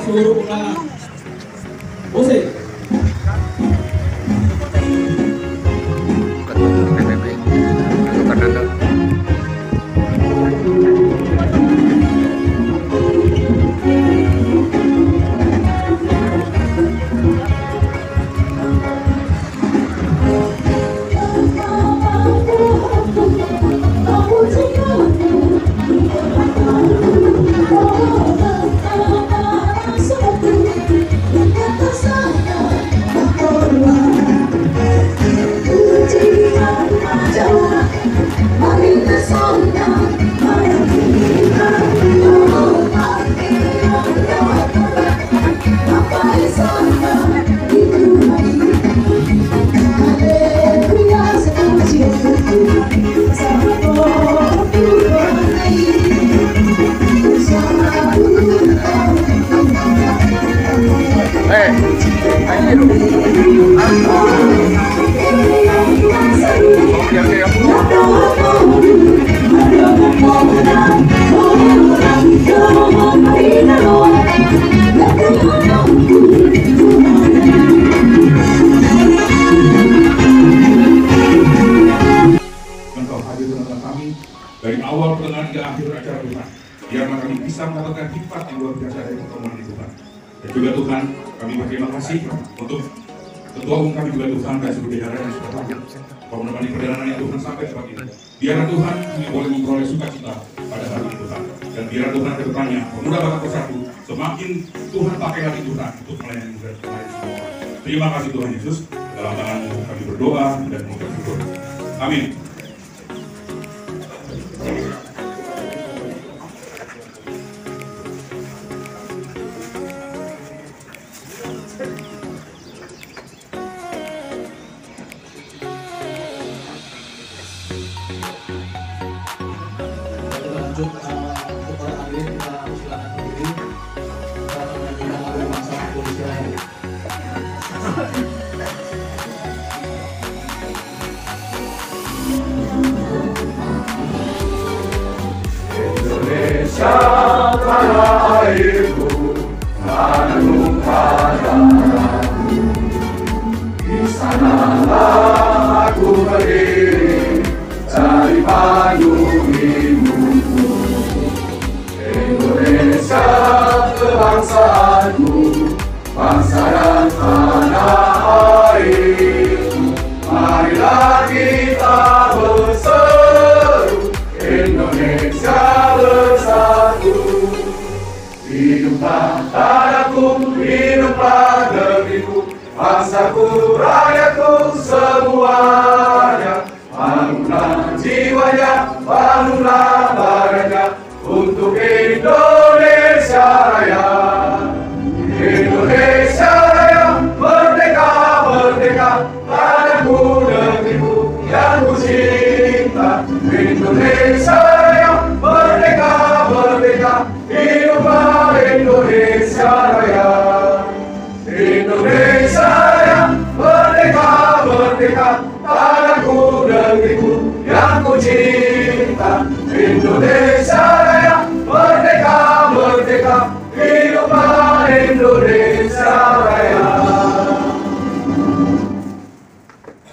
seluruh undangan. Musik. Dari awal pertengahan hingga akhir acara Tuhan, biarlah kami bisa mendapatkan hikmat yang luar biasa dari pertemuan ini Tuhan. Dan juga Tuhan, kami berterima kasih untuk Ketua Umum kami juga Tuhan, dan seluruh jajaran yang sudah hadir untuk menemani perjalanan yang Tuhan sampai saat ini. Biarlah Tuhan kami boleh memperoleh sukacita pada hari ini Tuhan. Dan biarlah Tuhan ke depannya pemuda Batak Bersatu semakin Tuhan pakai lagi Tuhan untuk melayani semua. Terima kasih Tuhan Yesus. Dalam tangan-Mu kami berdoa dan mengucap syukur. Amin. Lanjut untuk para hadirin, kita silakan berdiri. Kita menyanyikan lagu bangsa Indonesia. Indonesia tanah airku, tanah padaku. Di sanalah aku berdiri, cari panggung ibuku. Indonesia kebangsaanku, bangsa dan tanah airku. Marilah kita berseru, Indonesia bersatu. Hiduplah tanahku, hiduplah negeriku, bangsaku, rakyatku semuanya. Bangunlah jiwanya, bangunlah badannya untuk Indonesia Raya. Indonesia Raya, merdeka, merdeka, tanahku, negeriku yang ku cinta. Indonesia Raya, merdeka, merdeka, hiduplah Indonesia Raya. Indonesia Raya, merdeka, merdeka, tanahku, negeriku yang ku cinta. Indonesia Raya, merdeka, merdeka, hiduplah Indonesia Raya.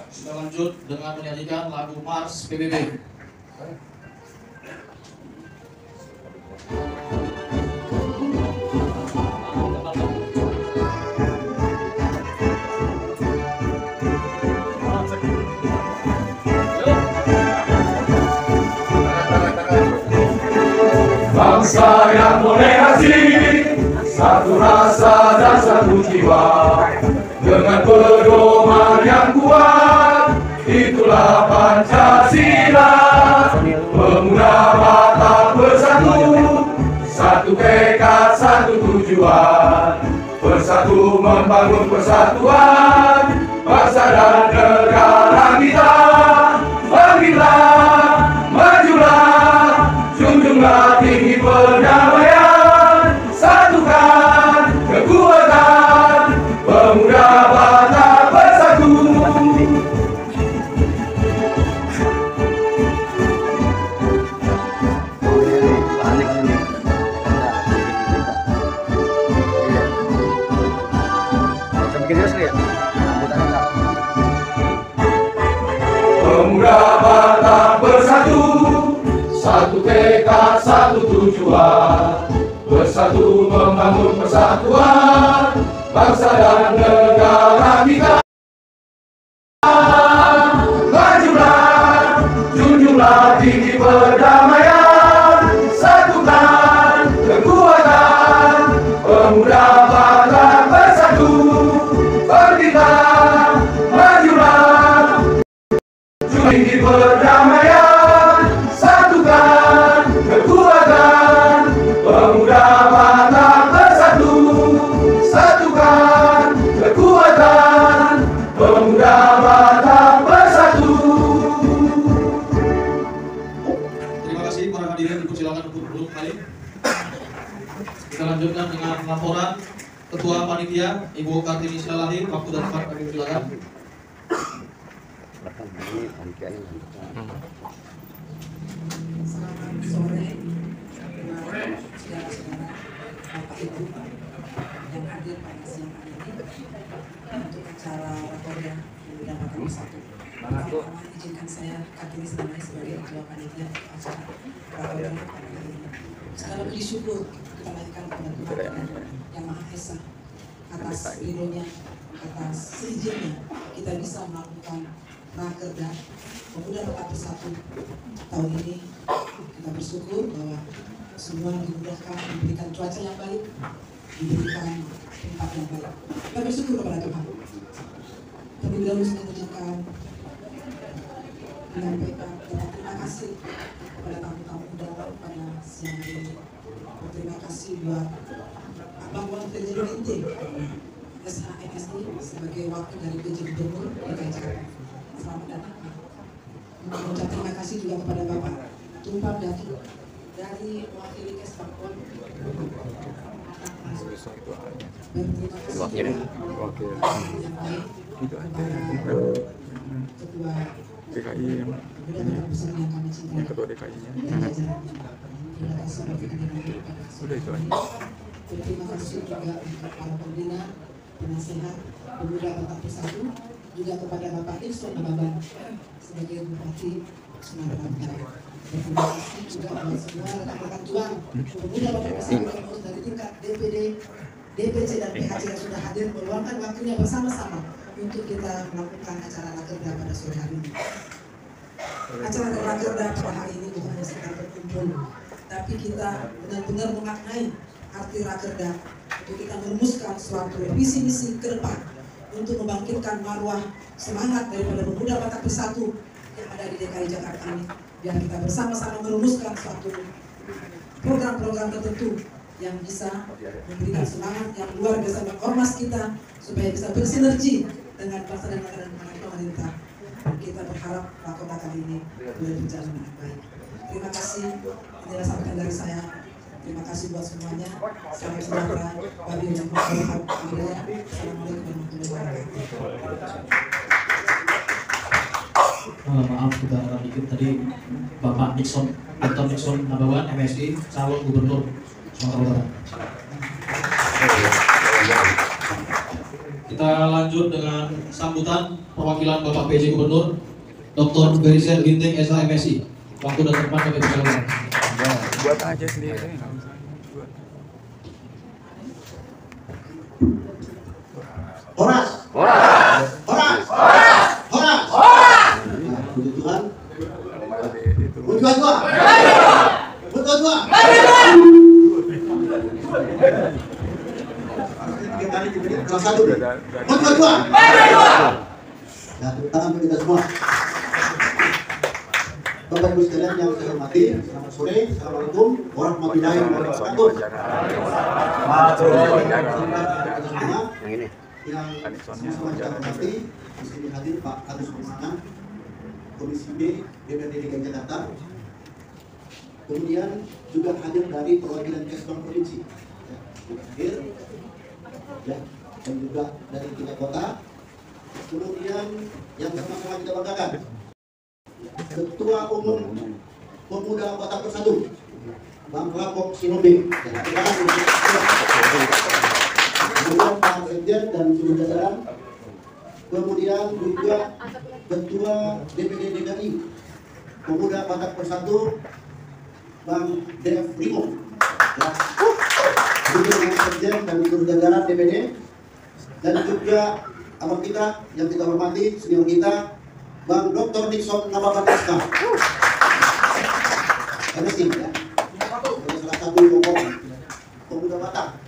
Kita lanjut dengan menyanyikan lagu Mars PBB. Bangsa yang toleransi, satu rasa dan satu jiwa, dengan pedoman yang kuat, itulah Pancasila. Pemuda Batak bersatu, satu tekad, satu tujuan, bersatu membangun persatuan bangsa dan negara kita. Bangkitlah, majulah, junjunglah tinggi perdamaian, satukan kekuatan pemuda Batak bersatu. tekad satu tujuan, bersatu membangun persatuan bangsa dan negara kita. Majulah, junjunglah tinggi perdamaian, satukan kekuatan pemuda bangsa bersatu. Bangkitlah, majulah, tinggi perdamaian, satukan kekuatan pemuda bangsa bersatu. Satukan kekuatan pemuda bangsa bersatu. Terima kasih para hadirin, dipersilakan untuk duduk kembali. Kita lanjutkan dengan laporan Ketua Panitia Ibu Kartini Silalahi. Waktu dan tempat kami silakan. Selamat sore, saudara-saudara, Bapak Ibu yang hadir pada siang hari ini untuk acara Rakorda Pemuda Bangsa Bersatu. Pertama, izinkan saya Kartini Silalahi sebagai Ketua Panitia acara Rakorda pada hari ini. Segala puji syukur kita naikkan kepada Tuhan Yang Maha Esa atas ridhonya, atas seizinnya kita bisa melakukan Rakerda Pemuda Bangsa Bersatu tahun ini. Kita bersyukur bahwa semua dimudahkan, diberikan cuaca yang baik, diberikan tempat yang baik. Kita bersyukur kepada Tuhan. Terlebih dahulu saya mengucapkan menyampaikan terima kasih kepada tamu-tamu undangan pada siang hari ini. Terima kasih buat Abang Wan Frederick SHMSI sebagai wakil dari PJ Gubernur DKI Jakarta. Selamat datang. Mengucap terima kasih juga kepada Bapak Tumpang Daki dari wakil Kesbangpol. Berterima kasih juga yang baik kepada Ketua DKI yang kami cintai. Ketua DKI-nya. Terima kasih Sudah itu aja. Terima kasih juga untuk para pembina, penasehat Pemuda Bangsa Bersatu, juga kepada Bapak Irson Nababan sebagai Bupati Sumatera Utara. Terima kasih juga kepada semua rekan-rekan juang Pemuda Bangsa Bersatu dari tingkat DPD, DPC dan PHC yang sudah hadir meluangkan waktunya bersama-sama untuk kita melakukan acara Rakerda pada sore hari ini. Acara Rakerda pada hari ini bukan hanya sekedar berkumpul, tapi kita benar-benar memaknai arti Rakerda untuk kita merumuskan suatu visi misi ke depan untuk membangkitkan marwah semangat daripada Pemuda Bangsa Bersatu yang ada di DKI Jakarta ini, biar kita bersama-sama merumuskan suatu program-program tertentu yang bisa memberikan semangat yang luar biasa bagi ormas kita supaya bisa bersinergi dengan bangsa dan negara dan pemerintah. Kita berharap Rakorda kali ini boleh berjalan dengan baik. Terima kasih. Inilah sambutan dari saya. Terima kasih buat semuanya. Salam sejahtera. Wabillahi taufiq wal hidayah. Assalamualaikum warahmatullahi wabarakatuh. Maaf kita dikit tadi Bapak Nixon, Dr. Nixon Nababan MSI, calon Gubernur Sumatera Utara. Kita lanjut dengan sambutan perwakilan Bapak PJ Gubernur Dr. Berisel Ginting SHMSI. Waktu dan tempat kami persilakan. Buat aja sendiri. Horas. Horas. Horas. Horas. Horas. Horas. Puji Tuhan. Puji Tuhan. Puji Tuhan. Tiga kali diberi salah satu. Puji Tuhan. Ya, tepuk tangan untuk kita semua. Bapak Ibu sekalian yang saya hormati, selamat sore, assalamualaikum warahmatullahi wabarakatuh. Yang sama-sama saya hormati, di sini hadir Pak Kadus Perumahan, Komisi B DPRD DKI Jakarta. Kemudian juga hadir dari perwakilan Kesbang Provinsi, hadir, ya, dan juga dari tingkat kota. Kemudian yang sama-sama kita banggakan, Ketua Umum Pemuda Bangsa Bersatu, Bang Rapok Sinobe. Kemudian Pak Sekjen dan seluruh jajaran. Kemudian juga Ketua DPD DKI Pemuda Bangsa Bersatu, Bang Dev Primo, ya. Juga dengan Sekjen dan seluruh jajaran DPD, dan juga abang kita yang kita hormati, senior kita, Bang Dr. Nixon Nababan SK. MSc, ya. Sebagai salah satu tokoh pemuda Batak.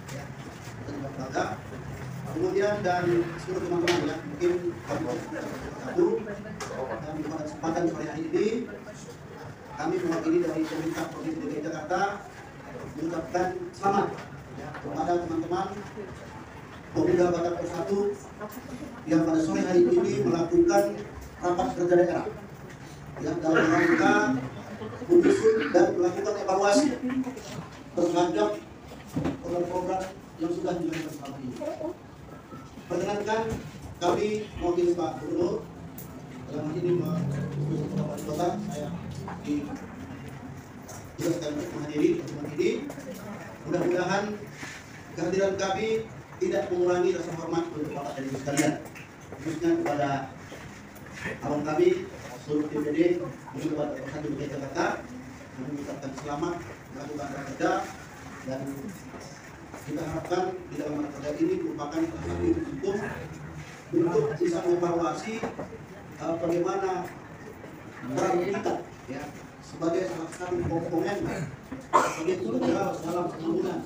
Kemudian dan seluruh teman-teman ya, mungkin kami satu dan pada kesempatan sore hari ini kami mewakili dari pemerintah Provinsi DKI Jakarta mengucapkan selamat ya, kepada teman-teman pemuda Batak Bersatu yang pada sore hari ini melakukan rapat kerja daerah yang dalam rangka menyusun dan melakukan evaluasi terhadap program-program yang sudah dilakukan selama ini. Perkenankan kami mewakili Pak Gubernur dalam hal ini Wali Kota, saya ditugaskan untuk menghadiri pertemuan ini. Mudah-mudahan kehadiran kami tidak mengurangi rasa hormat untuk Bapak dan Ibu sekalian, khususnya kepada abang kami seluruh DPD untuk Bapak Bersatu DKI Jakarta, mengucapkan selamat melakukan kerja, dan kita harapkan di dalam kerja ini merupakan salah satu untuk bisa mengevaluasi bagaimana peran kita ya sebagai salah satu komponen sebagai tunggal dalam pembangunan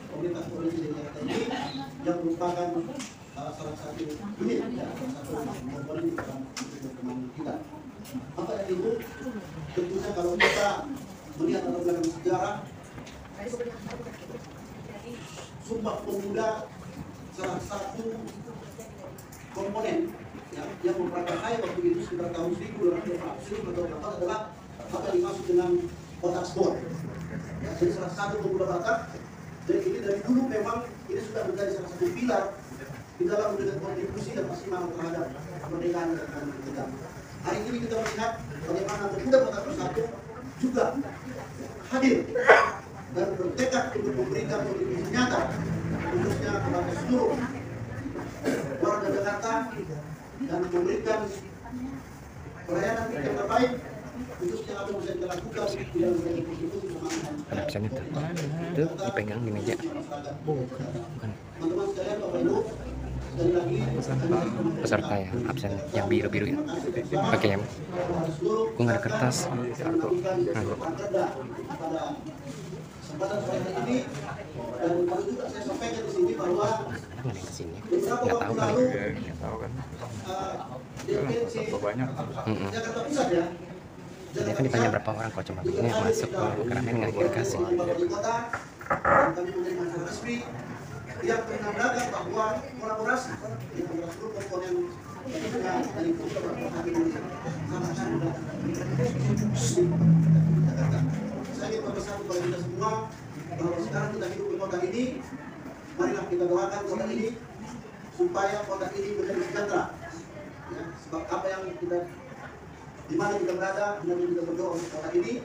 komunitas Provinsi DKI Jakarta ini yang merupakan salah satu unit ya, salah satu komponen dalam pembangunan kita. Apa yang itu? Tentunya kalau kita melihat latar belakang sejarah, Sumpah Pemuda salah satu komponen yang memperakaya waktu itu sekitar tahun 1240 atau berapa adalah apa yang dimaksud dengan Batak Sport. Ya, jadi salah satu pemuda Batak, dan ini dari dulu memang ini sudah menjadi salah satu pilar di dalam memberikan kontribusi dan maksimal terhadap kemerdekaan dan kemerdekaan kita. Hari ini kita melihat bagaimana pemuda Batak Bersatu juga hadir dan bertekad untuk memberikan kontribusi nyata khususnya kepada seluruh warga Jakarta dan memberikan pelayanan yang terbaik khususnya apa yang bisa kita lakukan di dalam memberikan kontribusi Ada pesan itu dipegang di meja. teman-teman sekalian, Bapak Ibu, sekali lagi Peserta ya, absen yang biru-biru ya. Oke ya, gue nggak ada kertas. Kesempatan sore hari ini, dan perlu juga saya sampaikan di sini bahwa beberapa waktu lalu DPC Jakarta Pusat ya. Dia kan ditanya berapa orang, kalau cuma begini masuk ke keramaian nggak dikasih. Kami menerima secara resmi yang menandakan bahwa kolaborasi di antara seluruh komponen dari pemuda Indonesia sama-sama Jakarta. Saya ingin berpesan kepada kita semua bahwa sekarang kita hidup di kota ini, marilah kita doakan kota ini supaya kota ini menjadi sejahtera. Ya, sebab apa yang kita di mana kita berada, kita berdoa untuk kota ini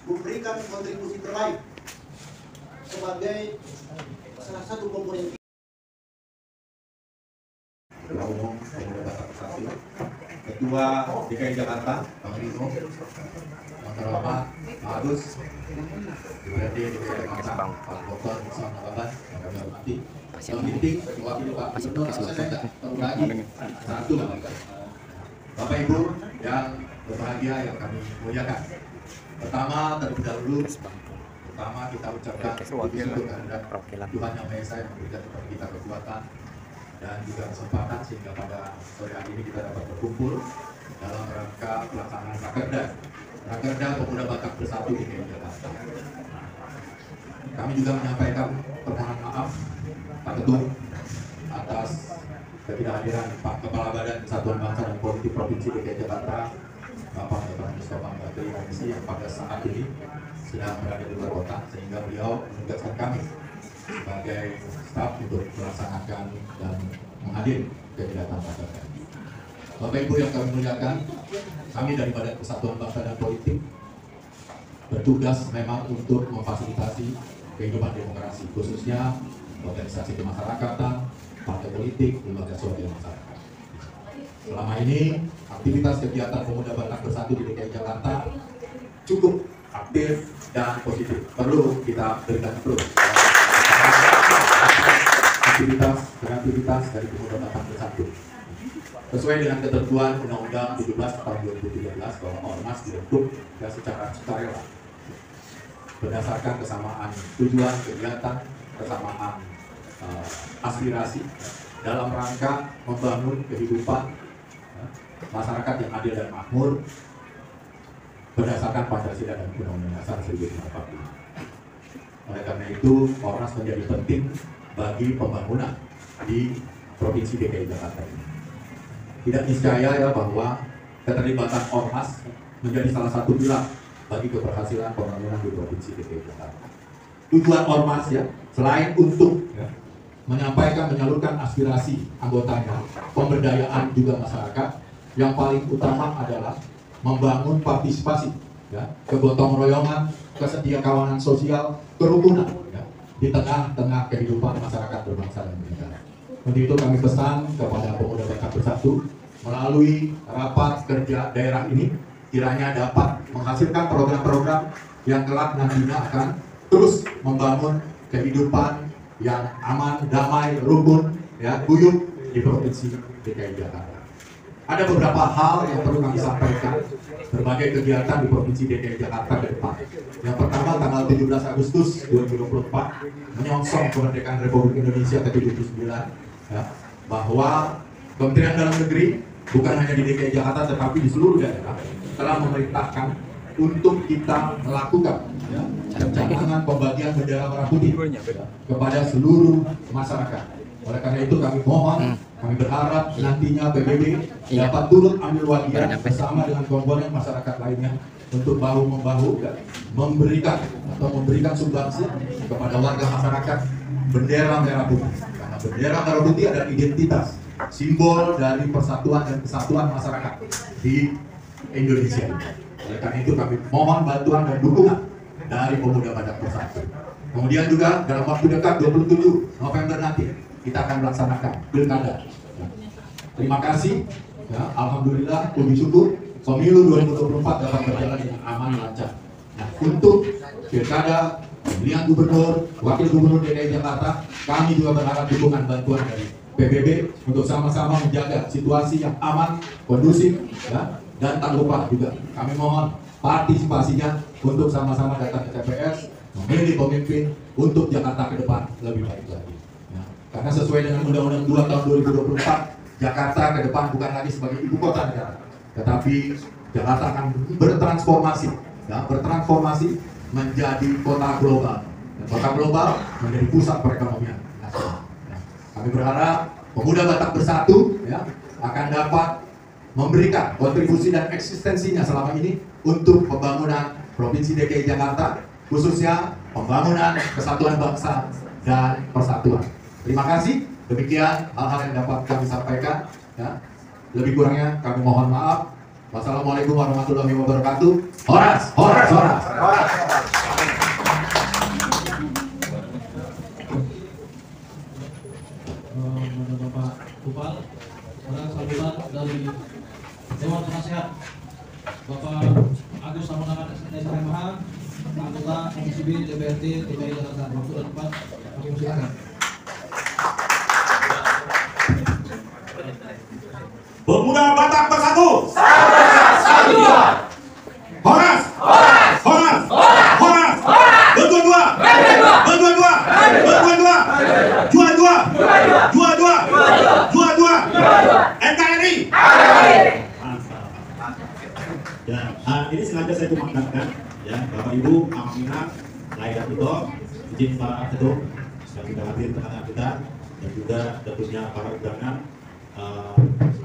memberikan kontribusi terbaik sebagai salah satu komponen Umum Pemuda Batak Bersatu, Ketua DKI Jakarta, Bang Rino, Bapak Agus, DPRD DKI Jakarta, Pak Dr. Nixon Nababan, yang kami hormati, Bang Ginting, Wakil Pak Gubernur, Lagi, satu Bapak Ibu yang berbahagia yang kami muliakan. Pertama, terlebih dahulu, kita ucapkan puji syukur kehadirat Tuhan Yang Maha Esa yang memberikan kepada kita kekuatan dan juga kesempatan sehingga pada sore hari ini kita dapat berkumpul dalam rangka pelaksanaan Rakerda Pemuda Batak Bersatu di DKI Jakarta. Kami juga menyampaikan permohonan maaf Pak Ketum atas ketidakhadiran Pak Kepala Badan Kesatuan Bangsa dan Politik Provinsi DKI Jakarta, Bapak Dr. Mustafa Batri Komisi, yang pada saat ini sedang berada di luar kota, sehingga beliau menugaskan kami sebagai staf untuk melaksanakan dan menghadiri kegiatan rakerda. Bapak Ibu yang kami muliakan, kami dari Badan Kesatuan Bangsa dan Politik bertugas memang untuk memfasilitasi kehidupan demokrasi, khususnya organisasi kemasyarakatan, partai politik, lembaga sosial masyarakat. Selama ini, aktivitas kegiatan Pemuda Batak Bersatu di DKI Jakarta cukup aktif dan positif. Perlu kita berikan terus aktivitas dari Pemuda Batak Bersatu. Sesuai dengan ketentuan Undang-Undang 17 tahun 2013 bahwa Ormas dibentuk secara sukarela berdasarkan kesamaan tujuan kegiatan, kesamaan aspirasi dalam rangka membangun kehidupan masyarakat yang adil dan makmur berdasarkan Pancasila dan Undang-Undang Dasar 1945. Oleh karena itu, Ormas menjadi penting bagi pembangunan di Provinsi DKI Jakarta ini. Tidak niscaya ya bahwa keterlibatan Ormas menjadi salah satu pilar bagi keberhasilan pembangunan di Provinsi DKI Jakarta. Tujuan Ormas ya, selain untuk menyampaikan, menyalurkan aspirasi anggotanya, pemberdayaan juga masyarakat, yang paling utama adalah membangun partisipasi, ya, kegotong royongan, kesetia kawanan sosial, kerukunan ya, di tengah-tengah kehidupan masyarakat berbangsa dan bernegara. Untuk itu kami pesan kepada Pemuda Batak Bersatu melalui rapat kerja daerah ini kiranya dapat menghasilkan program-program yang kelak nantinya akan terus membangun kehidupan yang aman, damai, rukun, ya, guyup di Provinsi DKI Jakarta. Ada beberapa hal yang perlu kami sampaikan berbagai kegiatan di Provinsi DKI Jakarta ke depan. Yang pertama, tanggal 17 Agustus 2024 menyongsong kemerdekaan Republik Indonesia ke-79, ya, bahwa Kementerian Dalam Negeri bukan hanya di DKI Jakarta tetapi di seluruh daerah telah memerintahkan untuk kita melakukan ya, pencanangan pembagian bendera merah putih kepada seluruh masyarakat. Oleh karena itu kami mohon, kami berharap nantinya PBB dapat turut ambil bagian bersama dengan komponen masyarakat lainnya untuk bahu-membahu ya, memberikan sumbangsi kepada warga masyarakat bendera merah putih. Karena bendera merah putih adalah identitas, simbol dari persatuan dan kesatuan masyarakat di Indonesia. Oleh karena itu kami mohon bantuan dan dukungan dari Pemuda Batak Bersatu. Kemudian juga dalam waktu dekat 27 November nanti kita akan melaksanakan pilkada. Terima kasih. Ya, alhamdulillah, puji syukur pemilu 2024 dapat berjalan dengan aman lancar. Nah, untuk pilkada, pemilihan gubernur, wakil gubernur DKI Jakarta, kami juga berharap dukungan bantuan dari PBB untuk sama-sama menjaga situasi yang aman, kondusif, ya, dan tak lupa juga kami mohon partisipasinya untuk sama-sama datang ke TPS, memilih pemimpin untuk Jakarta ke depan lebih baik lagi. Ya, karena sesuai dengan Undang-Undang 2 tahun 2024, Jakarta ke depan bukan lagi sebagai ibu kota negara, tetapi Jakarta akan bertransformasi, ya, menjadi kota global. Dan kota global menjadi pusat perekonomian nasional. Ya, kami berharap Pemuda Batak Bersatu ya, akan dapat memberikan kontribusi dan eksistensinya selama ini untuk pembangunan Provinsi DKI Jakarta, khususnya pembangunan kesatuan bangsa dan persatuan. Terima kasih. Demikian hal-hal yang dapat kami sampaikan. Ya. Lebih kurangnya kami mohon maaf. Wassalamualaikum warahmatullahi wabarakatuh. Horas, horas, horas. Bapak Kupal, orang sambutan dari Dewan Penasehat Bapak Agus Samonangan SMH, anggota Komisi B DPRD DKI Jakarta. Waktu dan tempat kami persilakan. Pemuda Batak Bersatu. Horas, horas, horas, berdua-dua, dua-dua, NKRI. Ya, ini sengaja saya kumandangkan ya, Bapak Ibu, Aminah, Laida Pito, izin para ketum yang sudah hadir tengah kita, dan juga tentunya para undangan.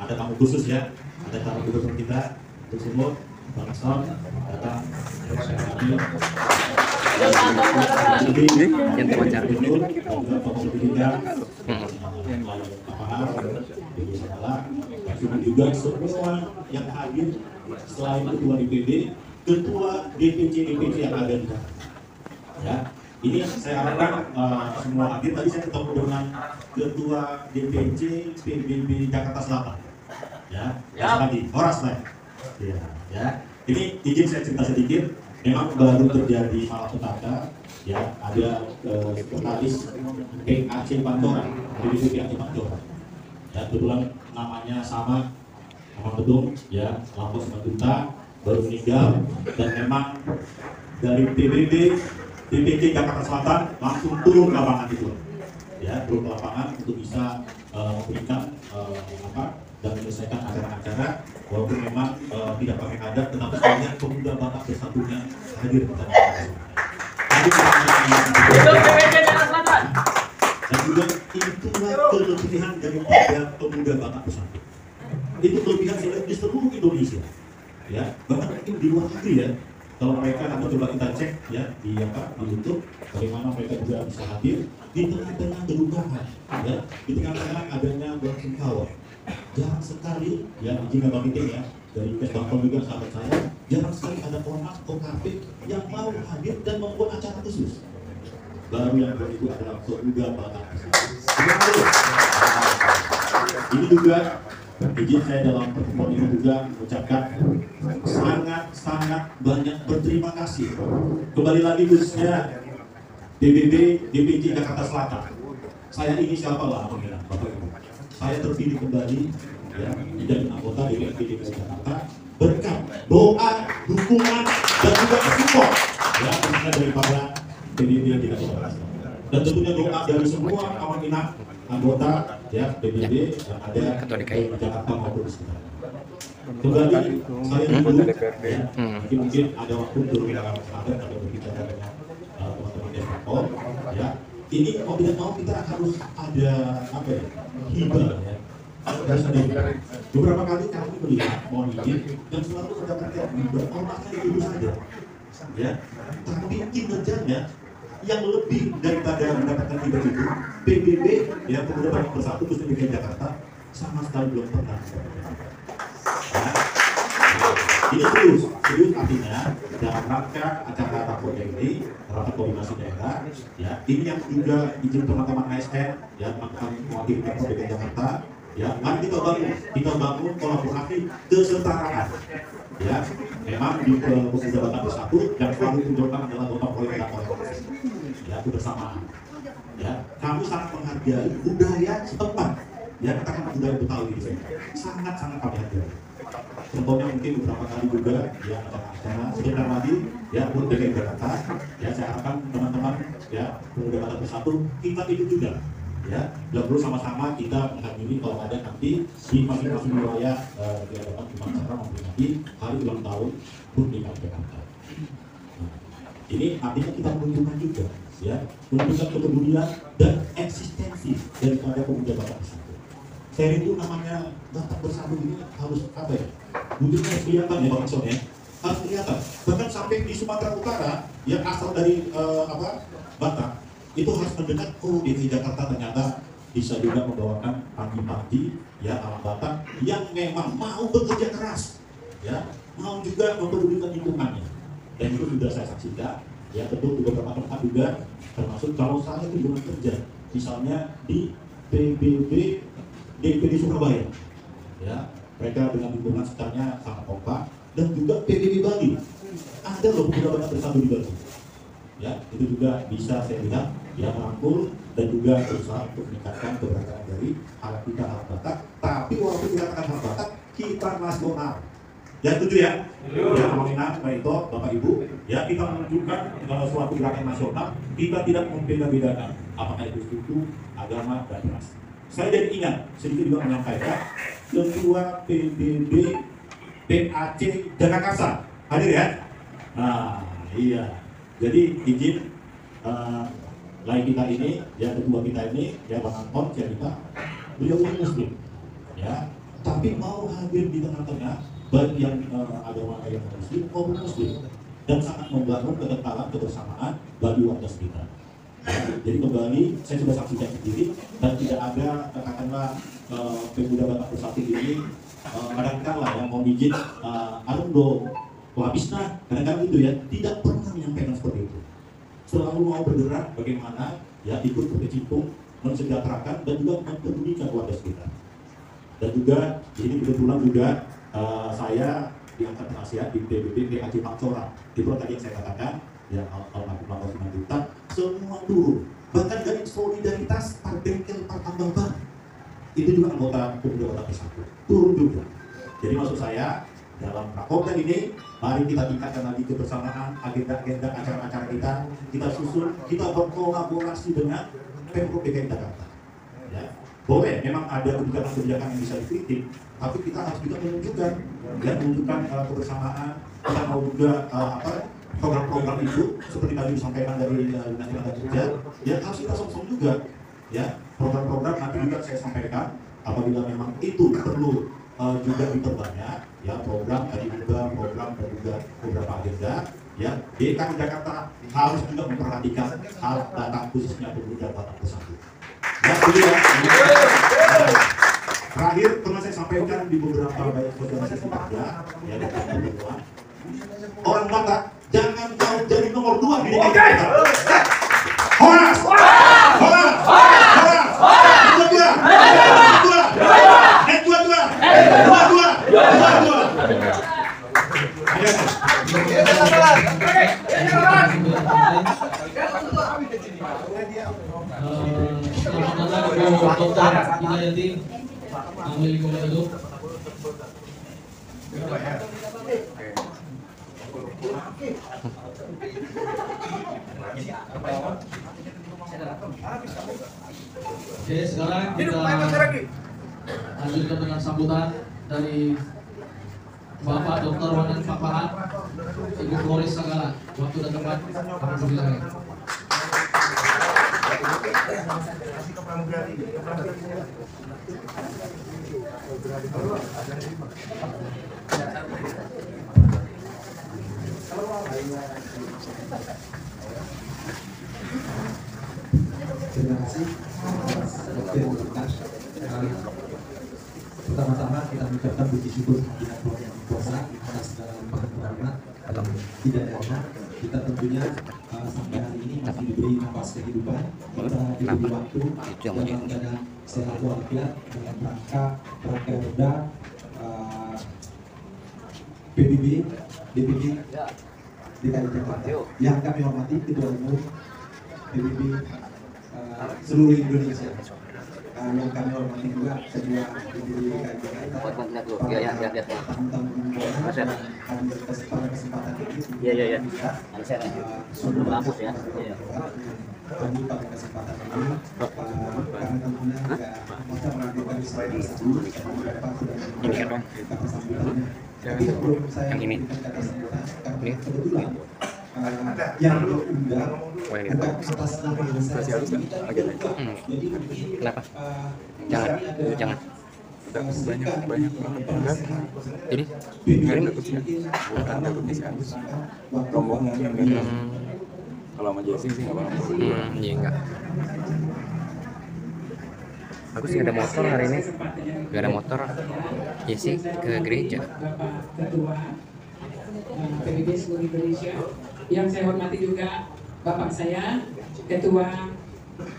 Ada tamu khusus ya, ada tamu gubernur kita, Untuk Sumut, Bang Son, datang bersama kami. Yang terwajar. Juga semua yang hadir selain ketua DPD, ketua DPC yang ada di sana. Ya, ini saya harapkan semua hadir. Tadi saya ketemu dengan ketua DPC PBB Jakarta Selatan. Ya, tadi Horas lah. Ya. Ini izin saya cerita sedikit. memang baru terjadi malapetaka, ya ada sekretaris PAC Pantura, PBB PAC Pantura, ya kebetulan namanya sama betul, ya Lampos Juta baru meninggal, dan memang dari PBB DPC Jakarta Selatan langsung turun ke lapangan itu, ya turun ke lapangan untuk bisa memberikan dan menyelesaikan acara-acara, walaupun memang tidak pakai adat, tetapi sebenarnya pemuda Batak Bersatunya hadir di sana. Dan juga itulah kelebihan daripada pemuda Batak Bersatu. Itu kelebihan di seluruh Indonesia, ya bahkan mungkin di luar negeri ya. Kalau mereka nanti coba kita cek ya di YouTube, bagaimana mereka juga bisa hadir di tengah-tengah kedukaan, ya di tengah-tengah adanya bersengkawat. Jarang sekali ya, jika bagi tim ya dari Kesbangpol juga sahabat saya, jarang sekali ada ormas OKP yang mau hadir dan membuat acara khusus. Baru yang itu adalah pemuda Batak. Ini juga izin saya dalam pertemuan ini juga mengucapkan sangat banyak berterima kasih. Kembali lagi khususnya DPD DPC Jakarta Selatan. Saya ini siapa lah pemilihan Bapak Ibu. Saya terpilih kembali ya menjadi anggota DPD DPC Jakarta berkat doa, dukungan dan juga support ya tentunya daripada DPD DPC Jakarta. Dan tentunya doa dari semua kawan anggota ya PBB yang ada di Jakarta maupun di sekitar. Kembali saya dulu ya, mungkin ada waktu turun ke lapangan atau berbicara dengan teman-teman Kesbangpol ya. Ini mau tidak mau kita harus ada apa ya, hibah ya. Beberapa kali kami melihat mohon izin dan selalu mendapatkan hibah ormasnya itu saja ya, tapi kinerjanya yang lebih daripada mendapatkan hibah itu PBB ya Pemuda Batak Bersatu khususnya DKI Jakarta sama sekali belum pernah ya. Ini serius artinya dalam rangka acara rapor ini, rapat koordinasi daerah ya, ini yang juga izin teman-teman ASN ya, teman-teman mewakili Pemprov DKI Jakarta ya, mari kita bangun kolaborasi kesetaraan ya. Memang di Pemuda Batak Bersatu yang selalu ditunjukkan adalah gotong royong dan kolaborasi ya, kebersamaan ya. Kami sangat menghargai budaya setempat ya, katakan budaya Betawi di sini sangat kami hargai. Contohnya mungkin beberapa kali juga ya acara sebentar lagi ya untuk DKI Jakarta ya, saya harapkan teman-teman ya Pemuda Batak Bersatu kita itu juga ya, dan perlu sama-sama kita menghadiri kalau ada nanti di masing-masing wilayah di hadapan Imam Sarah memperingati hari ulang tahun HUT DKI Jakarta. Ini artinya kita menunjukkan juga ya, menunjukkan kepedulian dan eksistensi daripada pemuda Batak Bersatu. Saya itu namanya Batak Bersatu ini harus apa ya? Wujudnya harus kelihatan ya Pak Makson ya, harus kelihatan. Bahkan sampai di Sumatera Utara yang asal dari Batak itu harus mendengar, oh DKI Jakarta ternyata bisa juga membawakan panji-panji ya alam Batak yang memang mau bekerja keras ya, mau juga mempedulikan lingkungannya. Dan itu sudah saya saksikan ya, tentu di beberapa tempat juga, termasuk kalau saya kunjungan kerja misalnya di PBB DPD Surabaya ya, mereka dengan lingkungan sekitarnya sangat kompak. Dan juga PBB Bali, ada loh Pemuda Batak Bersatu di Bali ya, itu juga bisa saya lihat ya, merangkul dan juga berusaha untuk meningkatkan keberagaman dari hal kita hal Batak. Tapi walaupun dikatakan hal Batak, kita nasional ya, setuju ya? Ya, Aminah, Pak Ito, Bapak Ibu ya, kita menunjukkan suatu gerakan nasional, kita tidak membeda-bedakan apakah itu suku, agama, dan ras. Saya jadi ingat sedikit juga menyampaikan Ketua PBB PAC Jakarta hadir ya. Nah iya, jadi izin lain kita ini ya, ketua kita ini ya Bang Anton Cerita, beliau ini Muslim ya, tapi mau hadir di tengah-tengah baik yang agama yang Muslim maupun Muslim, dan sangat membangun kekentalan kebersamaan bagi warga sekitar. Jadi kembali saya sudah saksikan sendiri, dan tidak ada katakanlah Pemuda Batak Bersatu ini kadang-kadang yang mau izin anu dong habisnya, kadang-kadang itu ya, tidak pernah menyampaikan seperti itu. Selalu mau bergerak bagaimana ya, ikut berkecimpung, mensejahterakan dan juga mempedulikan warga sekitar. Dan juga ini kebetulan juga saya diangkat penasihat di PBB PAJ Pakcora. Di tadi yang saya katakan, yang almarhum Pak Simanjuntak, semua turun. Bahkan dari solidaritas Parbengkel Tambang Baru itu juga anggota Pemuda Kota Pesatu turun juga. Jadi maksud saya dalam Rakorda ini, mari kita tingkatkan lagi kebersamaan, agenda-agenda acara-acara kita susun, kita berkolaborasi dengan Pemprov DKI Jakarta. Ya, boleh, memang ada kebijakan-kebijakan yang bisa dikritik, tapi kita harus juga menunjukkan kebersamaan. Kita mau juga program-program itu seperti tadi disampaikan dari Dinas Tenaga Kerja, ya harus kita sosok juga. Ya, program-program nanti juga saya sampaikan apabila memang itu perlu juga diperbanyak, ya program tadi juga program dan juga beberapa agenda, ya DKI Jakarta harus juga memperhatikan hal data khususnya pemuda Batak Pesatu. Ya, terakhir pernah saya sampaikan di beberapa banyak organisasi kerja, ya orang Batak jangan kau jadi nomor 2 di DKI Jakarta. Horas, horas, horas, Selamat datang Dr. Hidayati, Ahli Lingkungan Hidup. Oke, sekarang kita lanjutkan dengan sambutan dari Bapak Dr. Wanan Papahan, Ibu Floris Sagala. Waktu dan tempat kami persilakan. Terima kasih atas waktu kita. Pertama-tama kita mengucapkan puji syukur kehadirat Tuhan Yang Kuasa atas segala limpahan rahmat dan hidayahnya. Kita tentunya sampai hari ini masih diberi nafas kehidupan, kita diberi waktu dalam keadaan sehat walafiat dalam rangka Rakorda PBB DPD DKI Jakarta. Yang kami hormati Ketua Umum PBB seluruh Indonesia, yang kami hormati juga Ketua DPD DKI Jakarta, tamu-tamu undangan yang hadir pada kesempatan ini. Kami pada kesempatan ini kami tentunya juga bisa menghadirkan beberapa kata sambutannya. Tapi sebelum saya memberikan kata sambutan, karena kebetulan yang diundang bukan atas nama saya sendiri dan juga jadi mungkin Kenapa? Jangan. banyak Jadi rombongan kalau sama Jesse sih nggak apa-apa. Iya enggak. Aku sih nggak ada motor hari ini. Nggak ada motor. Jesse ke gereja. Bapak Ketua PBB seluruh Indonesia, yang saya hormati juga Bapak saya Ketua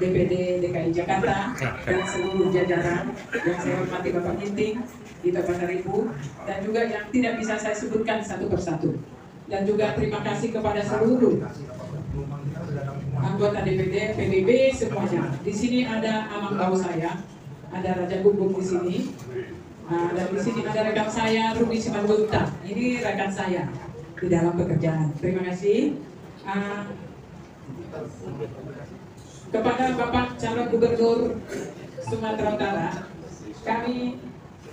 DPD DKI Jakarta dan seluruh jajaran, yang saya hormati Bapak Ginting, Dita Pasaribu, dan juga yang tidak bisa saya sebutkan satu persatu. Dan juga terima kasih kepada seluruh anggota DPD, PBB semuanya. Di sini ada amang bau saya, ada Raja Gubuk di sini, dan di sini ada rekan saya Ruby Simanjuntak. Ini rekan saya di dalam pekerjaan. Terima kasih. Kepada Bapak Calon Gubernur Sumatera Utara, kami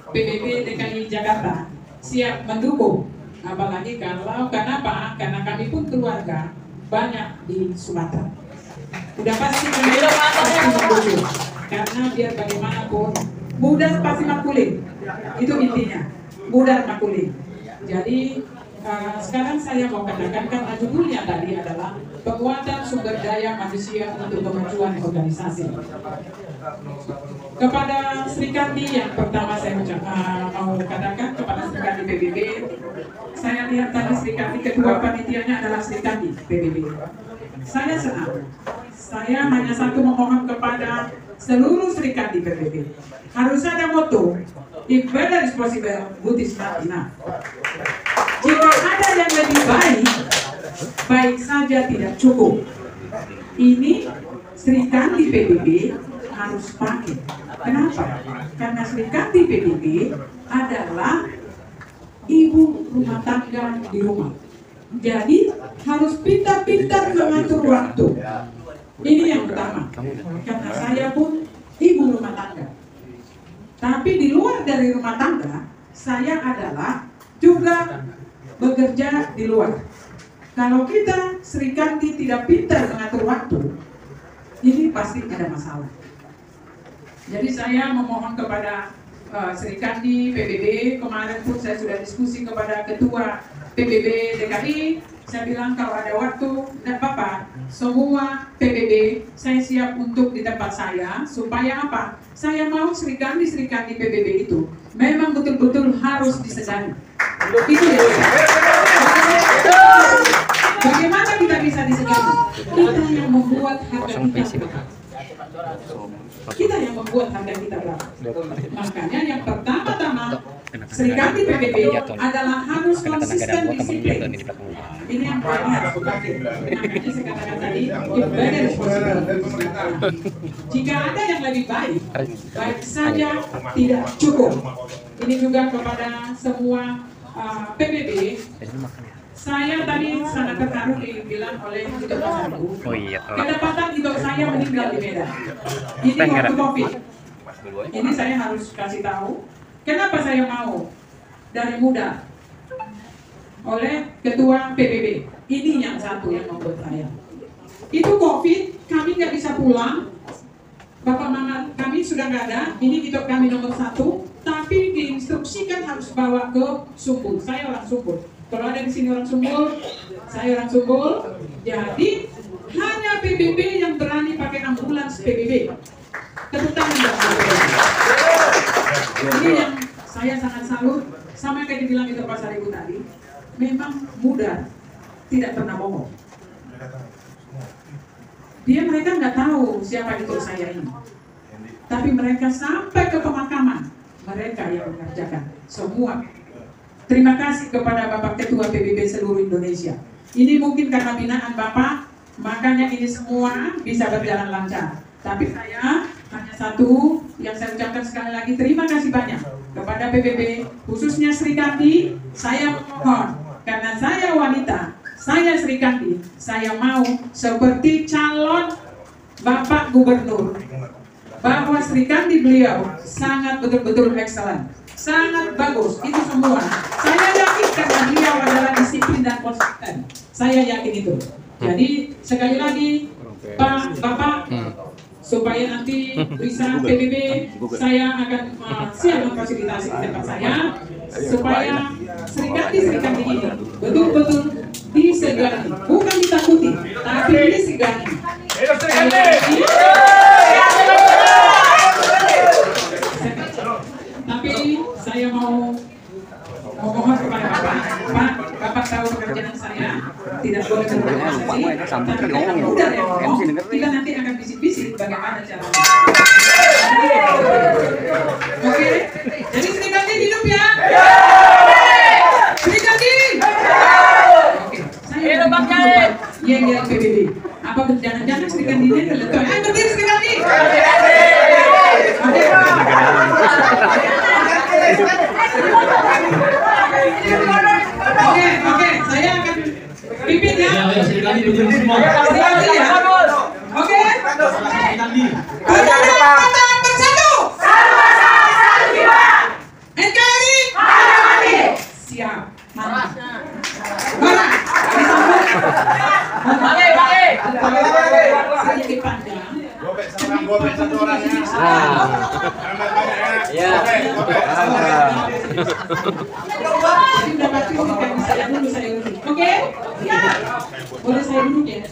PBB DKI Jakarta siap mendukung. Apalagi kalau kenapa? Karena kami pun keluarga banyak di Sumatera. Udah pasti kami mendukung. Karena biar bagaimanapun mudah pasti makulin. Itu intinya. Mudah makulin. Jadi sekarang saya mau katakan, karena judulnya tadi adalah penguatan sumber daya manusia untuk kemajuan organisasi. Kepada Sri Kandi yang pertama saya mau katakan, kepada Sri Kandi PBB, saya lihat tadi Sri Kandi ketua panitianya adalah Sri Kandi PBB. saya senang. Saya hanya satu memohon kepada seluruh serikat di PBB. Harus ada moto, if better is possible, good is not enough. Jika ada yang lebih baik, baik saja tidak cukup. Ini serikat di PBB harus pakai. Kenapa? Karena serikat di PBB adalah ibu rumah tangga di rumah. Jadi harus pintar-pintar mengatur waktu. Ini yang pertama. Karena saya pun ibu rumah tangga. Tapi di luar dari rumah tangga, saya adalah juga bekerja di luar. Kalau kita Serikandi tidak pintar mengatur waktu, ini pasti ada masalah. Jadi saya memohon kepada Serikandi, PBB, kemarin pun saya sudah diskusi kepada Ketua PBB DKI, saya bilang kalau ada waktu, tidak apa-apa, semua PBB saya siap untuk di tempat saya, supaya apa? Saya mau Serikandi PBB itu memang betul-betul harus disegani. Itu ya. Bagaimana kita bisa disegani? Kita yang membuat harga kita berapa. Kita yang membuat harga kita berapa. Makanya yang pertama-tama Serikandi PBB adalah harus konsisten disiplin. Ini yang paling harus dipakai. Makanya saya katakan tadi, ibadah responsibilitas. Jika ada yang lebih baik, baik saja tidak cukup. Ini juga kepada semua PBB. Saya tadi sangat terharu dibilang oleh Tito Pasarku. Kedapatan Tito saya meninggal di Medan. Ini waktu COVID. Ini saya harus kasih tahu. Kenapa saya mau dari muda oleh Ketua PBB. Ini yang satu yang membuat saya. Itu COVID, kami nggak bisa pulang. Bapak mama kami sudah nggak ada. Ini Tito kami nomor 1. Tapi diinstruksikan harus bawa ke Sumbul. Saya orang Sumbul. Kalau ada di sini orang Sumbul, saya orang Sumbul. Jadi hanya PBB yang berani pakai ambulans PBB. Tepuk tangan buat PBB. Ini yang saya sangat salut. Sama kayak dibilang itu Pak Saribu tadi, memang muda, tidak pernah bohong. Mereka nggak tahu siapa itu saya ini. Tapi mereka sampai ke pemakaman, mereka yang mengerjakan semua. Terima kasih kepada Bapak Ketua PBB seluruh Indonesia. Ini mungkin karena binaan Bapak, makanya ini semua bisa berjalan lancar. Tapi saya hanya satu yang saya ucapkan sekali lagi, terima kasih banyak kepada PBB, khususnya Serikandi. Saya mohon, karena saya wanita, saya Serikandi, saya mau seperti calon Bapak Gubernur, bahwa Serikandi beliau sangat betul-betul excellent. Sangat bagus, itu semua. Saya yakin karena beliau adalah disiplin dan konsisten. Saya yakin itu. Jadi sekali lagi, Pak, Bapak, supaya nanti bisa PBB, saya akan siap memfasilitasi di tempat saya, supaya Serikandi ini betul-betul disegani, bukan ditakuti, tapi disegani. Tapi saya mau memohon kepada Bapak, Bapak tahu pekerjaan saya, tidak boleh berorganisasi, tapi kalau udah yang ngomong, kita nanti akan bisik-bisik bagaimana caranya. Oke, jadi Serikandi hidup ya? Serikandi! Oke, saya yang PBB. Apa jangan-jangan Serikandinya terletak? Ayo berdiri Serikandi! Oke, saya akan pimpin ya. Serikandi berdiri semua. Serikandi ya. Oke. Serikandi. Kata bersatu. Sama-sama satu jiwa. NKRI. Mati. Siap. Mantap. Mana? Disambut. Balik. Sedikit panjang. Gopek satu orang ya. Ya. Jadi udah pasti kan saya dulu. Oke? Ya. Boleh saya duduk ya?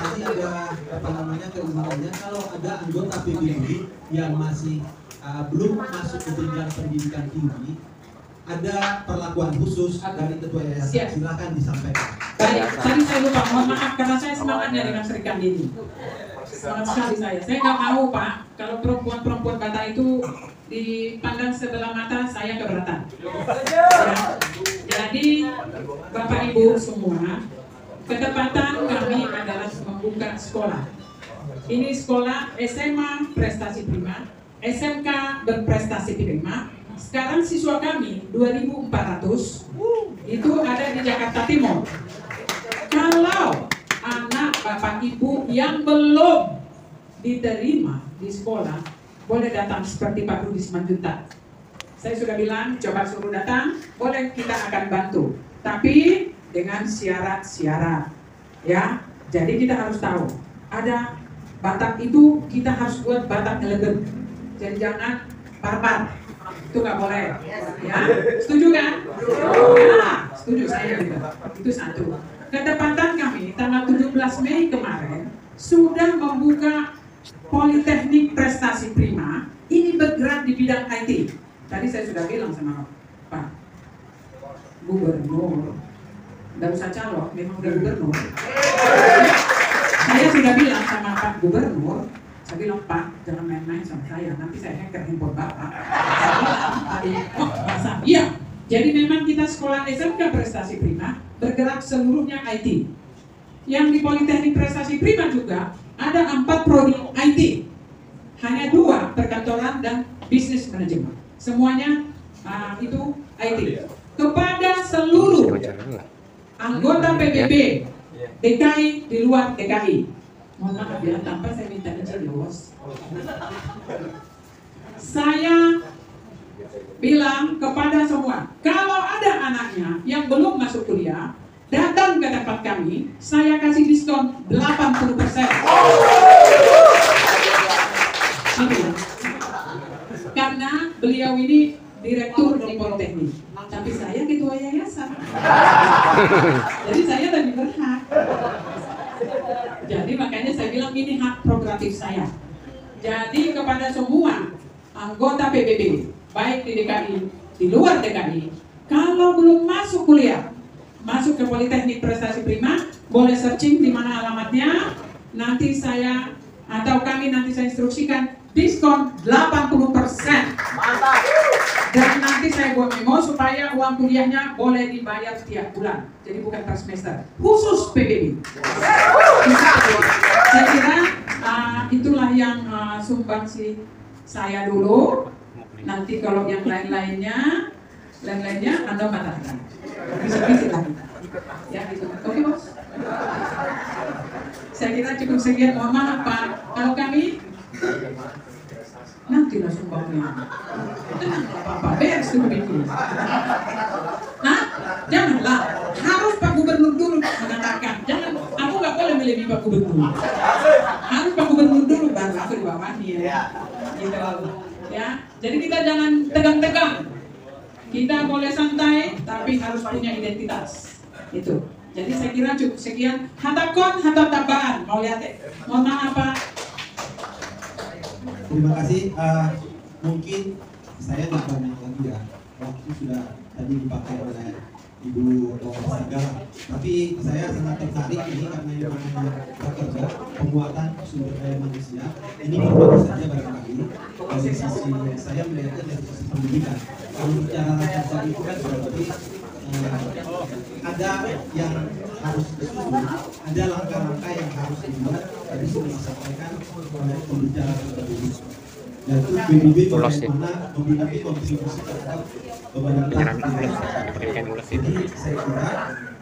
tadi ada apa namanya keinginannya kalau ada anggota PBB yang masih belum masuk ke jenjang pendidikan tinggi, ada perlakuan khusus dari ketua yayasan. Silakan disampaikan. Baik, tadi saya lupa, mohon maaf karena saya semangatnya dengan Serikandi ini. Semangat sekali saya. Saya nggak mau Pak, kalau perempuan-perempuan Batak itu dipandang sebelah mata, saya keberatan. Ya. Jadi Bapak Ibu semua, ketepatan kami adalah membuka sekolah. Ini sekolah SMA prestasi prima, SMK berprestasi prima. Sekarang siswa kami 2.400 itu ada di Jakarta Timur. Kalau anak Bapak Ibu yang belum diterima di sekolah, boleh datang seperti Pak Rudi Simanjuntak. Saya sudah bilang, coba suruh datang, boleh kita akan bantu. Tapi dengan syarat-syarat, ya. Jadi kita harus tahu, ada Batak itu kita harus buat Batak elegan. Jadi jangan barbar, itu nggak boleh. Ya, setuju kan? Ya, setuju saya juga. Itu satu. Ketepatan kami tanggal 17 Mei kemarin sudah membuka Politeknik Prestasi Prima. Ini bergerak di bidang IT. Tadi saya sudah bilang sama Pak Gubernur, nggak usah calon, memang udah gubernur. Saya sudah bilang sama Pak Gubernur, saya bilang Pak jangan main-main sama saya, nanti saya hacker handphone Bapak. Iya, jadi memang kita sekolah SMK Prestasi Prima bergerak seluruhnya IT. Yang di Politeknik Prestasi Prima juga ada 4 prodi IT, hanya 2 perkantoran dan bisnis manajemen. Semuanya itu IT. Kepada seluruh anggota PBB DKI di luar DKI, mohon maaf ya, tanpa saya minta izin ya bos. Saya bilang kepada semua, kalau ada anaknya yang belum masuk kuliah, datang ke tempat kami, saya kasih diskon 80%. Karena beliau ini direktur di Politeknik, tapi saya ketua yayasan. Jadi saya lebih berhak. Jadi makanya saya bilang ini hak prerogatif saya. Jadi kepada semua anggota PBB, baik di DKI, di luar DKI, kalau belum masuk kuliah, masuk ke Politeknik Prestasi Prima, boleh searching di mana alamatnya. Nanti saya atau kami nanti saya instruksikan diskon 80%. Mantap. Dan nanti saya buat memo supaya uang kuliahnya boleh dibayar setiap bulan. Jadi bukan per semester. Khusus PBB. Saya kira itulah yang sumbangsi saya dulu. Nanti kalau yang lain-lainnya Anda batalkan. Bisa-bisa lagi. Ya gitu. Oke bos. Saya kira cukup sekian. Mohon maaf Pak. Kalau kami nanti lah sumbangnya. Tenanglah Bapak, beres dulu ini. Nah, janganlah. Harus Pak Gubernur dulu mengatakan. Jangan, aku nggak boleh melebihi Pak Gubernur. Harus Pak Gubernur dulu baru aku di bawahnya. Gitu. Ya, jadi kita jangan tegang-tegang. Kita boleh santai, tapi harus punya identitas. Itu. Jadi saya kira cukup sekian. Hatakon, hatatabaan. Mau lihat? Mohon maaf Pak. Terima kasih. Mungkin saya tidak banyak lagi ya. Waktu sudah tadi dipakai oleh Ibu Saga. Tapi saya sangat tertarik ini karena yang namanya pekerja penguatan sumber daya manusia. Ini baru saja barangkali dari sisi saya melihatnya dari sisi pendidikan. Kalau bicara rakyat itu kan berarti ada yang harus disusun, ada langkah-langkah yang harus dibuat. Tadi sudah disampaikan oleh pembicara terdahulu. Yaitu PBB bagaimana memiliki kontribusi terhadap pembangunan. Jadi saya kira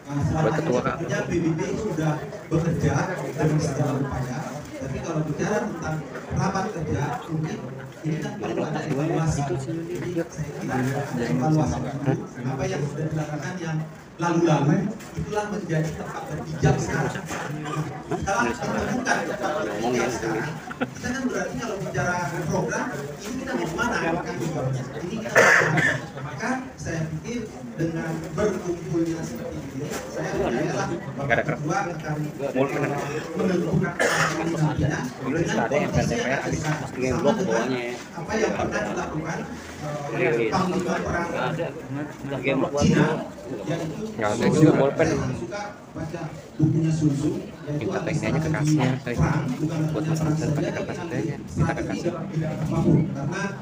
selama ini PBB sudah bekerja dengan segala upaya. Tapi kalau bicara tentang rapat kerja, mungkin ini kan perlu ada evaluasi. Jadi saya kira ada evaluasi apa yang sudah dilakukan yang lalu-lalu, itulah menjadi tempat berpijak sekarang. Kalau kita bukan tempat berpijak sekarang, kita kan berarti kalau bicara program, ini kita mau kemana? Ini kita maka saya pikir dengan berkumpulnya seperti ini, saya percayalah Bapak Ketua akan menentukan nantinya dengan kondisi yang ada sekarang, sama dengan apa yang pernah dilakukan Panglima Perang Cina, yaitu suka baca bukunya Sun Tzu, yaitu ada strategi perang, bukan hanya perang saja, tapi strategi apapun, karena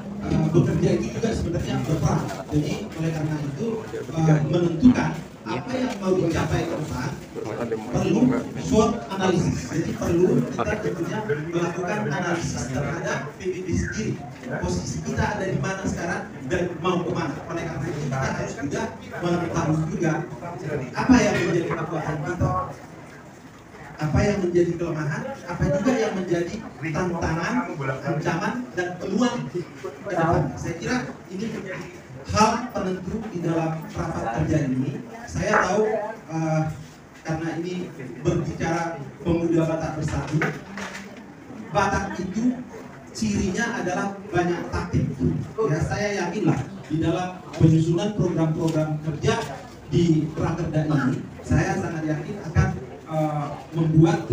bekerja itu juga sebenarnya berperang. Jadi oleh karena itu menentukan apa yang mau dicapai ke depan perlu SWOT analisis. Jadi perlu kita tentunya melakukan analisis terhadap PBB sendiri. Posisi kita ada di mana sekarang dan mau kemana. Oleh karena itu kita harus juga mengetahui juga apa yang menjadi kekuatan kita, apa yang menjadi kelemahan, apa juga yang menjadi tantangan, ancaman dan peluang ke depan. Saya kira ini menjadi hal penentu di dalam rapat kerja ini. Saya tahu karena ini berbicara pemuda Batak Bersatu, Batak itu cirinya adalah banyak taktik. Ya, saya yakinlah di dalam penyusunan program-program kerja di Prakerda ini, saya sangat yakin akan membuat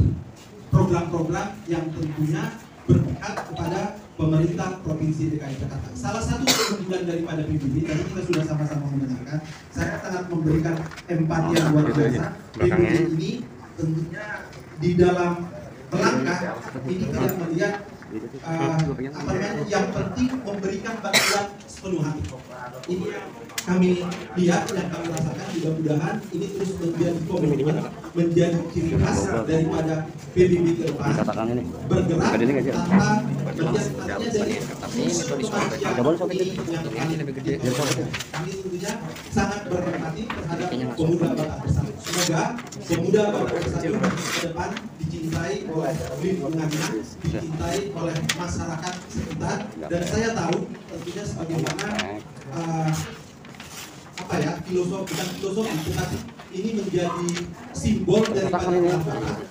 program-program yang tentunya berpihak kepada pemerintah Provinsi DKI Jakarta. Salah satu keunggulan daripada PBB, tadi kita sudah sama-sama mendengarkan, saya sangat memberikan empati yang luar biasa. PBB ini tentunya di dalam melangkah ini tidak melihat yang penting memberikan bantuan sepenuh hati. Ini yang kami lihat, yang kami rasakan. Mudah-mudahan ini terus menjadi komitmen, menjadi ciri khas daripada PBB ke depan, bergerak tanpa melihat dari kami tentunya sangat berempati terhadap pemuda Batak Bersatu. Semoga pemuda Batak Bersatu ke depan dicintai oleh lingkungannya, dicintai oleh masyarakat sekitar, dan saya tahu tentunya sebagaimana filosofi, bukan filosofi, tetapi ini menjadi simbol daripada Batak,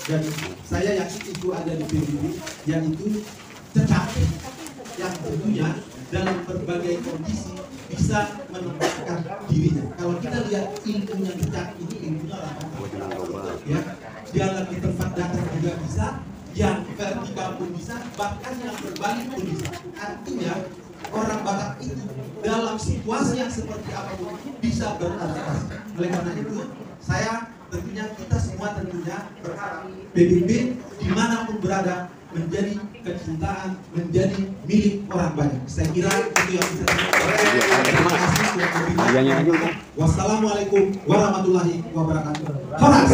dan saya yakin itu ada di PBB, yaitu cecak yang tentunya dalam berbagai kondisi bisa menempatkan dirinya. Kalau kita lihat ilmunya cecak ini, ilmunya ya, jalan di tempat datar juga bisa, yang vertikal pun bisa, bahkan yang berbalik pun bisa. Artinya orang Batak itu dalam situasi yang seperti apapun bisa beradaptasi. Oleh karena itu, saya tentunya, kita semua tentunya berharap PBB dimanapun berada menjadi kecintaan, menjadi milik orang banyak. Saya kira itu yang bisa saya sampaikan. Terima kasih sudah berbincang. Wassalamualaikum warahmatullahi wabarakatuh. Horas.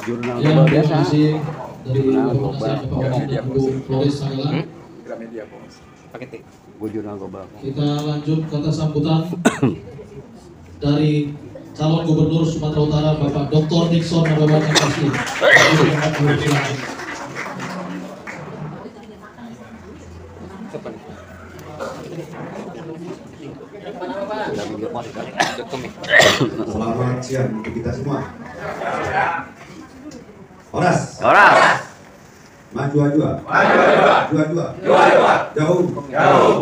Jurnal global biasa. Dari Flores Sangalan. Pakai T. Gue jurnal global. Kita lanjut kata sambutan dari calon gubernur Sumatera Utara Bapak Dr. Nixon Nababan MSI. Selamat siang untuk kita semua. Horas. Maju ajua. Jua. Jauh.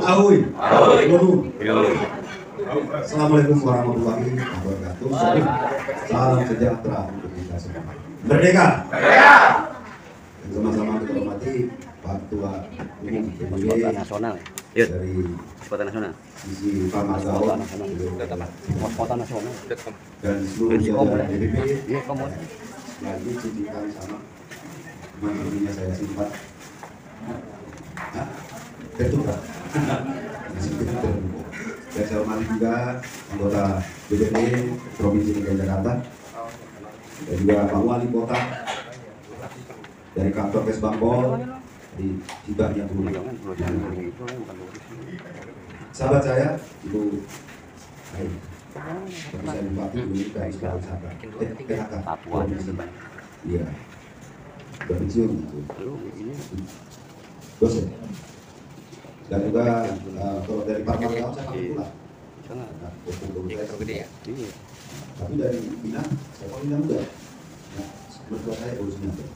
Ahui. Lunu. Assalamualaikum warahmatullahi wabarakatuh. Salam sejahtera untuk kita semua. Merdeka. Dan sama-sama kita hormati Pak Ketua Umum PBB nasional. Dari Kota nasional. sisi Pak Margaon, Kota nasional. dan seluruh jajaran DPP. Lagi cinti kami sama. Teman-temannya saya simpan. Betul Pak. Dan saya hormati juga anggota DPP Provinsi DKI Jakarta dan juga Pak Wali Kota dari kantor Kesbangpol di Hibahnya dulu. Sahabat saya itu tapi saya bupati dulu dari sekarang sahabat PHK Provinsi. Iya. Berpensiun dosen. Dan juga kalau dari Pak Margaon saya pamit pulang. Tapi dari Bina, saya paling Bina muda. Nah, mertua saya urusannya ada.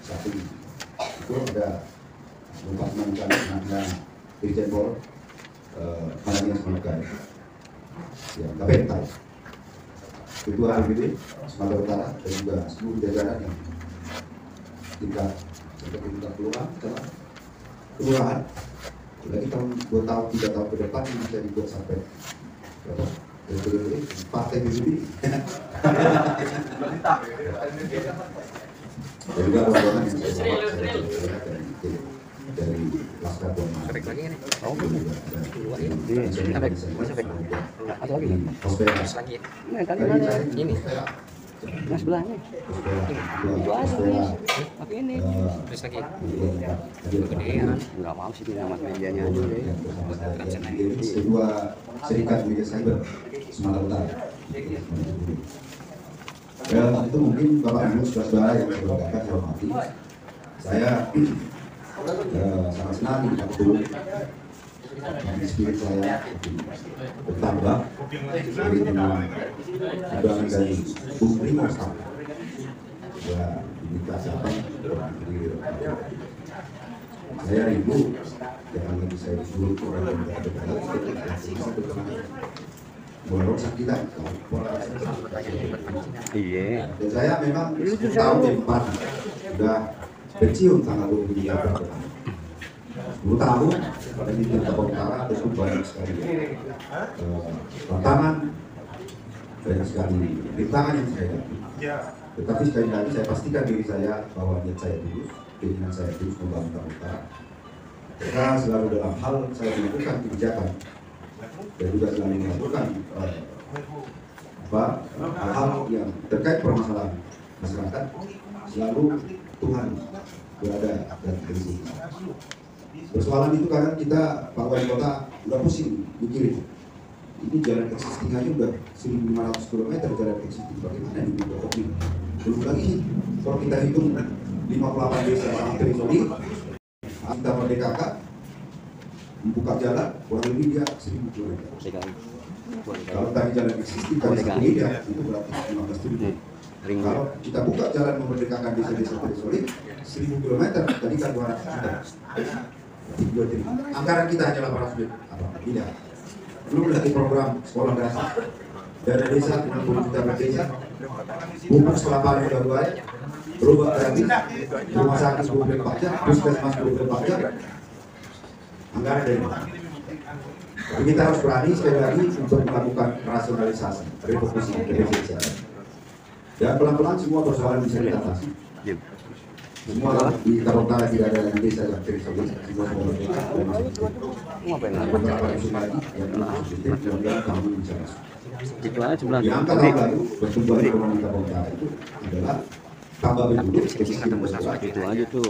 Satu itu ada lupa menemukan anaknya Dirjen Pol Malangnya Semangat. Ya, KPK. Ketua PBB Sumatera Utara dan juga seluruh jajaran yang tingkat kelurahan. Lagi tahun 2 tahun 3 tahun ke depan ini bisa dibuat sampai berapa? Partai PBB. Dan juga rombongan yang dari Laskar Buana. Nah sebelahnya itu aja pakai ini terus lagi kegedean nggak mau sih tidak mas mejanya aja deh kedua serikat media cyber Sumatera Utara. Ya itu mungkin Bapak Ibu saudara yang saya banggakan saya hormati. Saya sangat senang waktu spirit saya bertambah dari undangan dari Bung Primo ya diminta siapa saya rindu jangan lagi saya disuruh orang merosak kita iya dan saya memang tahun depan sudah pensiun tanggal 23 April 10 tahun pada di Jakarta Utara itu banyak sekali tantangan, banyak sekali rintangan yang saya hadapi. Tetapi sekali lagi saya pastikan diri saya bahwa niat saya tulus, keinginan saya tulus membangun Jakarta Utara. Karena selalu dalam hal saya melakukan kebijakan dan juga selalu melakukan hal-hal yang terkait permasalahan masyarakat, selalu Tuhan berada dan bersih. Persoalan itu kadang kita Pak Wali Kota udah pusing mikirin ini jalan existing aja udah 1.500 km jalan existing, bagaimana ini belum lagi kalau kita hitung 58 desa sama teritori kita merdekakan membuka jalan kurang lebih dia 1.000 km. Kalau tadi jalan existing kali 1 miliar itu berarti 15.000. Kalau kita buka jalan memerdekakan desa-desa teritori 1.000 km tadi kan 200 juta. Anggaran kita hanya 800 juta. Tidak. Belum lagi program sekolah dasar dana desa 60 juta per desa, pupuk selama udah berubah gratis, rumah sakit 24 jam, puskesmas 24 jam. Anggaran dari mana? Tapi kita harus berani sekali lagi untuk melakukan rasionalisasi, refocusing, efisiensi. Dan pelan-pelan semua persoalan bisa diatasi. Semua di Jakarta Utara tidak ada desa yang terisolir, semua berbeda. Dan beberapa isu lagi yang kemudian kami bisa masuk. Di angka tahun lalu pertumbuhan ekonomi Jakarta Utara itu adalah tambah penduduk, itu aja tuh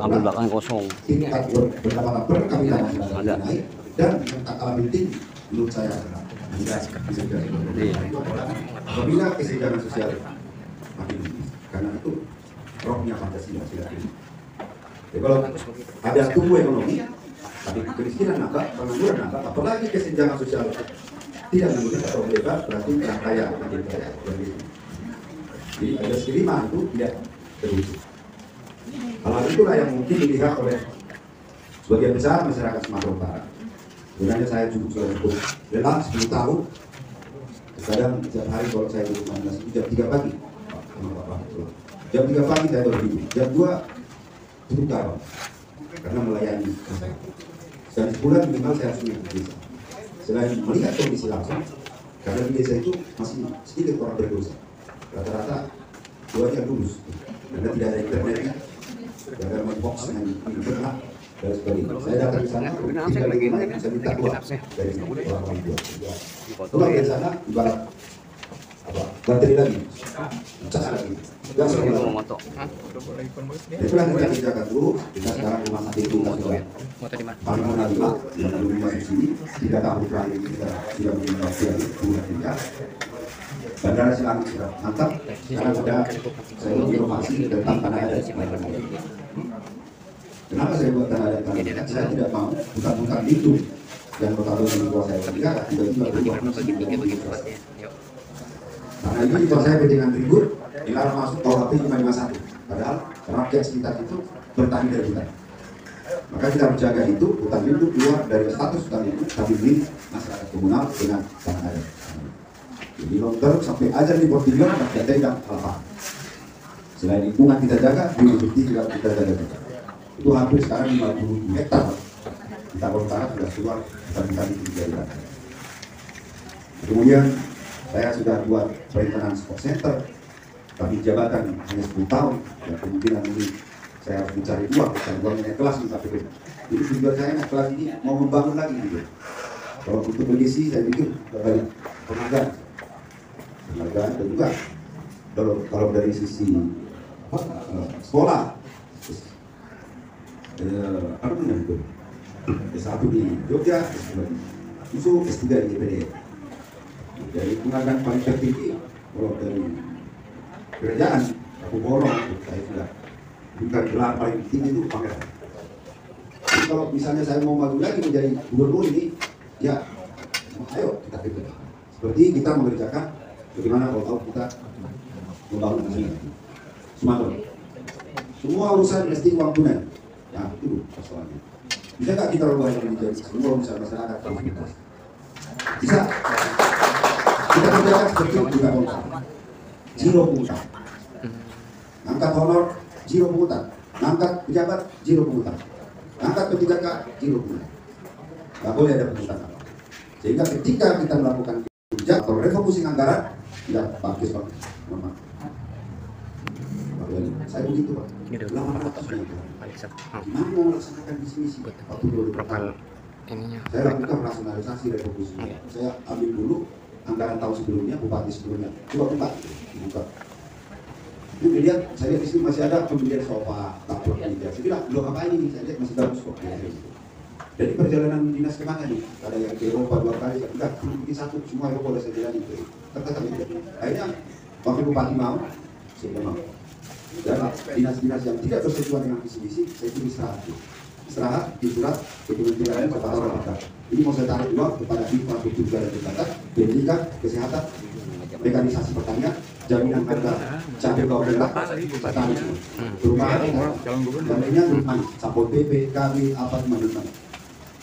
ambil belakang kosong. Tingkat pendapatan per kapita masih naik dan yang tak kalah penting menurut saya adalah apabila kesenjangan sosial makin tinggi, karena itu rohnya Pancasila silakan. Jadi kalau ada tumbuh ekonomi, tapi kemiskinan nambah, pengangguran nambah, apalagi kesenjangan sosial tidak menurut atau melebar, berarti yang kaya makin kaya. Jadi ada kelima itu tidak terwujud. Hal itulah yang mungkin dilihat oleh sebagian besar masyarakat Sumatera Utara. Sebenarnya saya sudah cukup lelah 10 tahun. Kadang setiap hari kalau saya duduk 16 itu jam 3 pagi. Jam 3 pagi saya baru tidur, jam 2 tutup kapal karena melayani. Sekali sebulan minimal saya harus melihat desa. Selain melihat kondisi langsung, karena di desa itu masih sedikit orang berdosa. Rata-rata duanya lulus, karena tidak ada internetnya, tidak ada box yang pernah dan sebagainya. Saya datang ke sana, tinggal di rumah, saya minta doa dari orang-orang tua. Pulang dari sana, ibarat baterai lagi, cas lagi. Gas lagi. Itulah kita kerjakan dulu. Kita sekarang rumah sakit itu sudah paling mana 5 di sini. 3 tahun terakhir kita sudah menginvestasi bulan 3. Bandara Silangit sudah mantap. Sekarang sudah saya informasi tentang tanah adat. Kenapa saya buat tanah adat? Saya tidak mau bukan itu yang pertama di bawah saya ketika tiba-tiba karena ini di bawah saya dengan tribun dilarang masuk KUHP 551, padahal rakyat sekitar itu bertani dari hutan. Maka kita menjaga itu hutan lindung keluar dari status hutan lindung tapi milik masyarakat komunal dengan tanah adat. Jadi long term sampai aja di Portillo kita tidak apa. Selain lingkungan kita jaga, biodiversitas juga kita jaga. Itu hampir sekarang 50 hektar. Kita Utara sudah keluar hutan-hutan itu dijadikan. Kemudian saya sudah buat perencanaan sport center, tapi jabatan hanya 10 tahun. Ya, kemungkinan ini saya harus mencari uang naik kelas di KPP. Jadi tujuan saya naik kelas ini mau membangun lagi gitu. Kalau untuk legasi saya pikir banyak penghargaan dan juga kalau dari sisi sekolah, apa namanya itu? S1 di Jogja, S2 di Usu, S3 di IPD. Jadi penghargaan paling tertinggi kalau dari kerajaan aku borong, saya sudah bukan gelar paling tinggi itu pangeran. Jadi kalau misalnya saya mau maju lagi menjadi gubernur ini, ya ayo kita pikir. Seperti kita mengerjakan bagaimana kalau kita membangun nasional. Sumatera. Semua urusan mesti uang tunai. Nah itu persoalannya. Bisa nggak kita ubah yang menjadi semua urusan masyarakat kualitas? Bisa. Kita kerjakan seperti juga kontak. Zero pungutan. Angkat honor, zero pungutan. Angkat pejabat, zero pungutan. Angkat P3K, zero pungutan. Nggak boleh ada pungutan. Sehingga ketika kita melakukan kebijakan atau refocusing anggaran, tidak bagus Pak. Saya begitu Pak. Gimana mau melaksanakan misi-misi waktu dulu ininya. Saya lakukan rasionalisasi refocusing. Saya ambil dulu anggaran tahun sebelumnya, bupati sebelumnya, coba dibuka. Itu dilihat, saya lihat di sini masih ada pembelian sofa, dapur, meja. Saya bilang, belum apa ini? Saya lihat masih bagus kok. Jadi perjalanan dinas kemana nih? Ada yang ke Eropa 2 kali, saya bilang, bikin 1, semua Eropa udah saya jalan itu. Tetap itu. Akhirnya, wakil bupati mau, saya bilang mau. Dan dinas-dinas yang tidak bersentuhan dengan visi-visi, saya tulis istirahat di surat ke Kementerian Pertanian. Ini mau saya tarik uang kepada infrastruktur dan kesehatan, pendidikan, kesehatan, mekanisasi pertanian, jaminan harga cabai bawang merah, petani, perumahan, dan lainnya rumah, Satpol PP, KB, apa teman-teman.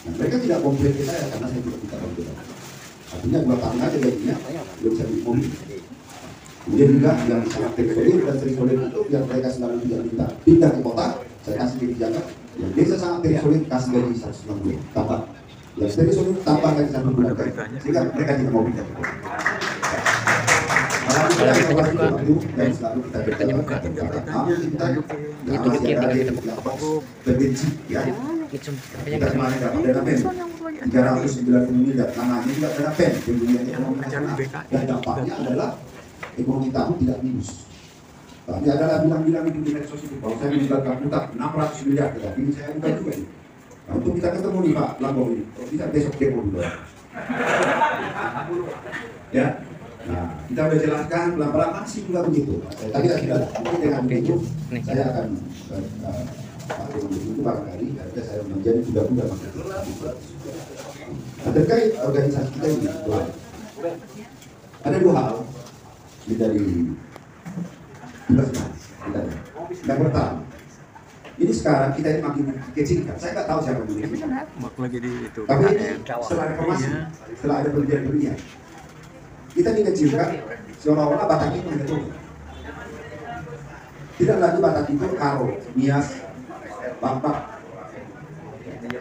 Nah, mereka tidak komplain ke saya karena saya tidak minta komplain. Artinya 2 tahun aja gajinya belum bisa dikomplain. Kemudian juga yang sangat terisolir dan terisolir itu yang mereka sekarang tidak minta pindah ke kota, saya kasih kebijakan. Yang desa sangat terisolir kasih gaji 190 tambah. Yang terisolir tambah gaji 1 bulan sehingga mereka tidak mau pindah ke kota. Itu kita berbenci ya. Kita kemarin dapat dana pen 390 miliar, namanya juga dana pen pemulihan ekonomi nasional. Dan dampaknya adalah ekonomi tahun tidak minus. Tapi adalah bilang-bilang itu di medsos itu, kalau saya meninggalkan utang 600 miliar, tapi ini saya bukan juga ini. Nah, untuk kita ketemu nih Pak Lambong ini, kalau bisa besok demo dulu. Ya. Nah, kita sudah jelaskan pelan-pelan masih juga begitu. Tapi tidak, mungkin dengan begitu saya akan pakai itu barangkali, karena saya menjadi budak-budak maksudnya. Nah, terkait organisasi kita ini, ada 2 hal dari tugas kita. Yang pertama, ini sekarang kita ini makin kecilkan. Saya nggak tahu siapa yang ini. Tapi ini setelah reformasi, setelah ada perjanjian, kita dikecilkan seolah-olah Batak itu menjadi tidak lagi Batak itu Karo, Nias, Bampak.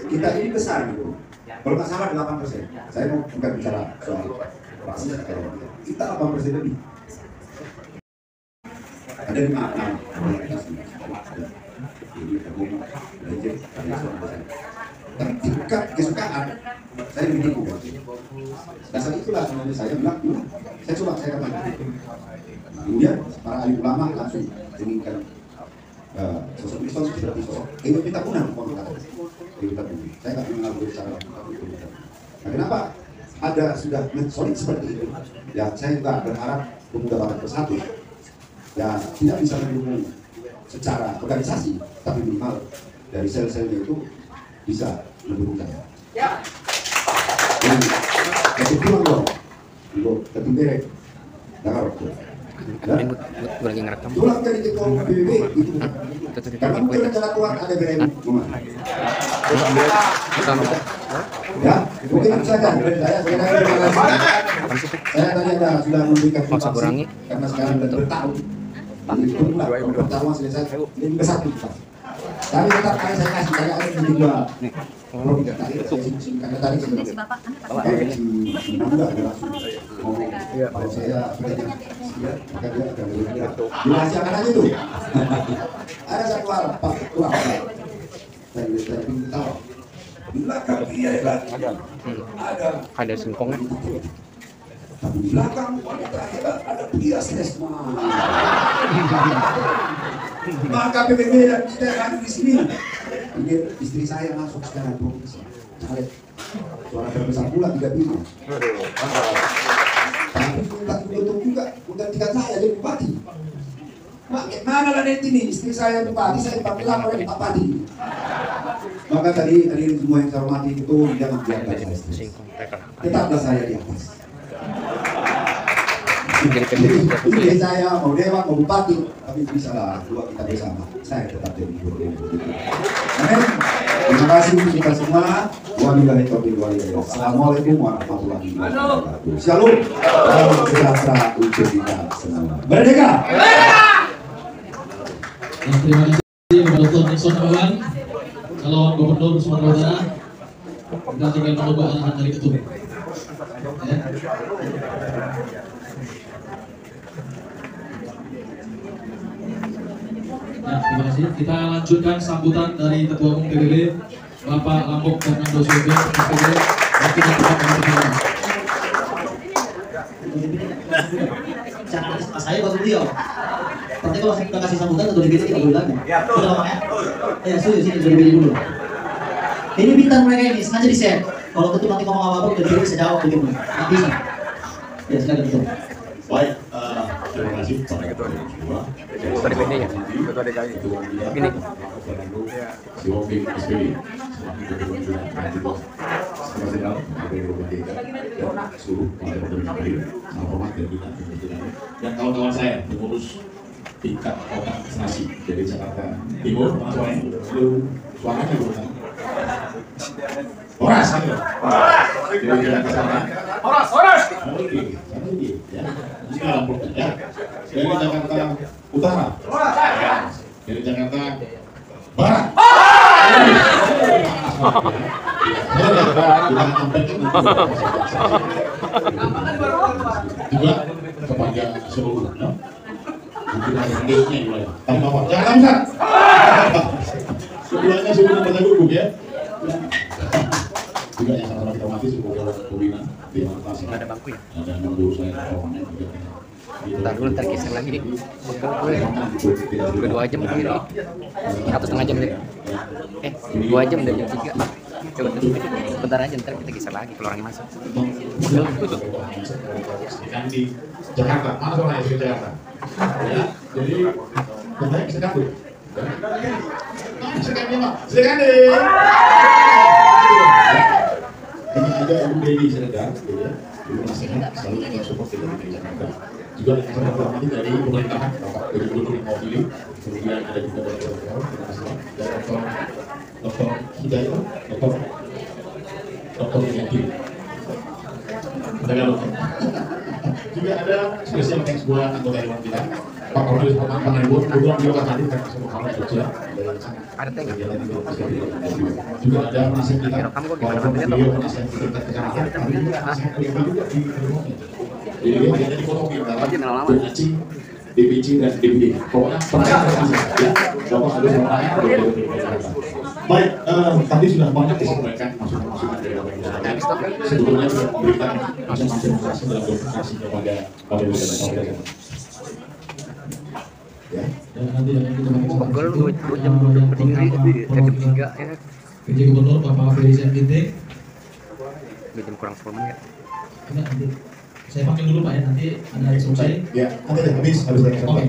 Kita ini besar gitu. Kalau nggak salah 8%. Saya mau bukan bicara soal rasis, kita 8% lebih. Ada 5 tingkat kesukaan saya begitu. Dasar itulah sebenarnya saya bilang, saya katakan. Kemudian para ahli ulama langsung menginginkan sosok Islam seperti sosok Ibu Pita Punang. Saya nggak mengenal secara itu. Nah, kenapa ada sudah solid seperti itu? Ya saya juga berharap pemuda Batak Bersatu ya tidak bisa mendukung secara organisasi, tapi minimal dari sel-selnya itu bisa mendukung saya. Dan kasih pulang dong, ketimberek, dengar waktu. lagi ngerekam. Pulang dari ketua PBB itu, karena mungkin rencana keluar ada BM. Ya, mungkin saja. Saya Saya tadi sudah memberikan Maksa kurangi. karena sekarang sudah bertahun. Itu pula pertarungan selesai ini ke satu kita. Tapi tetap akan saya kasih saya akan juga. Kalau tidak tadi karena tadi sudah kalau saya sudah siap maka dia akan dirahasiakan aja tuh. Ada satu hal Pak Ketua dari pintu tahu. Belakang dia ada singkongnya. Tapi di belakang wanita ada bias Resma. Maka PBB dan kita hadir di sini. Ini istri saya masuk sekarang tuh. Caleg. Suara terbesar pula 3 biru. Tapi minta ditutup juga menggantikan saya jadi bupati. Mak, mana lah nanti nih istri saya bupati, saya dipanggil oleh Pak Padi. Maka tadi semua yang saya hormati itu jangan biarkan saya stres. Tetaplah saya di atas. Jadi saya mau dewan, mau bupati, tapi bisa lah dua kita bersama. Saya tetap jadi gubernur. Amin. Terima kasih kita semua. Wabillahi taufiq wal hidayah. Assalamualaikum warahmatullahi wabarakatuh. Shalom. Salam sejahtera untuk kita semua. Merdeka. Terima kasih kepada Dr. Nixon Awan, calon gubernur Sumatera Utara. Kita tinggal menunggu arahan dari ketum. Ya. Nah, terima kasih. Kita lanjutkan sambutan dari Ketua Umum PBB Bapak Lambok Fernando Soebel, PBB. Waktu dan tempat yang berjalan. Cara saya bagus beliau. Berarti kalau kita kasih sambutan atau DPD kita boleh lagi. Ya, betul. Ya, sini DPD dulu. Ini bintang mereka ini sengaja di share. Kalau ketum nanti ngomong apa-apa udah DPD bisa jawab begitu. Nanti bisa. Ya, silakan ketum. Baik, terima kasih kepada ketua semua. Ketua DPD ya? Ketua DKI. Ini. Si Oki SPD. Dan kawan-kawan saya pengurus tingkat kota Senasi dari Jakarta Timur, suaranya bukan. Horas, dari Jakarta sana. Horas. Oke, ya. Dari Jakarta Utara. Dari Jakarta Barat. Juga kepada seluruhnya. Mungkin ada tingginya mulai. Tanpa apa? Jangan Ustaz. Sebelumnya sebelum kita duduk ya. Juga yang sama kita mati sebagai pembina di Masih ada bangku ya? Ada menurut saya performanya juga. Ntar geser lagi nih. Udah 2 jam lagi nih. 1,5 jam deh. 2 jam dari jam 3. Coba bentar aja, ntar kita geser lagi kalau orangnya masuk. Tutup. Kan di Jakarta, mana orang yang di Jakarta? Ya, jadi katanya bisa kabur. Silakan nih, Pak. Silakan deh. Ini ada Ibu Dewi Seredar, ya. Ibu nasihat selalu kita support kita di Jakarta. Juga ada nanti dari pemerintahan, Bapak dari Gubernur Mewakili, kemudian ada juga dari Dr. Hidayat, Dr. Yati. Juga ada spesial thanks buat anggota dewan kita, Pak Kornelius Panaribu, kebetulan beliau akan hadir karena semua kawan kerja. Ada thanks. Juga ada penasihat kita, walaupun beliau penasihat kita kecamatan, tapi juga penasihat kita juga di rumahnya. Jadi dia tidak jadi foto antara Donacing, DPC dan DPD. Pokoknya percaya bisa ya. Bapak ada pertanyaan. Baik, tadi sudah banyak disampaikan masukan-masukan dari Bapak Ibu. Sebelumnya sudah memberikan macam-macam demokrasi dalam demokrasi kepada Bapak Ibu dan Bapak Ibu. Ya, Dan nanti kita pakai Gol 2 jam berdiri jam 3 ya. PJ Gubernur Bapak Ferry Sembinte. 2 jam kurang 10 menit. Ini nanti saya panggil dulu Pak ya, nanti ada instruksi. Ya, nanti habis dari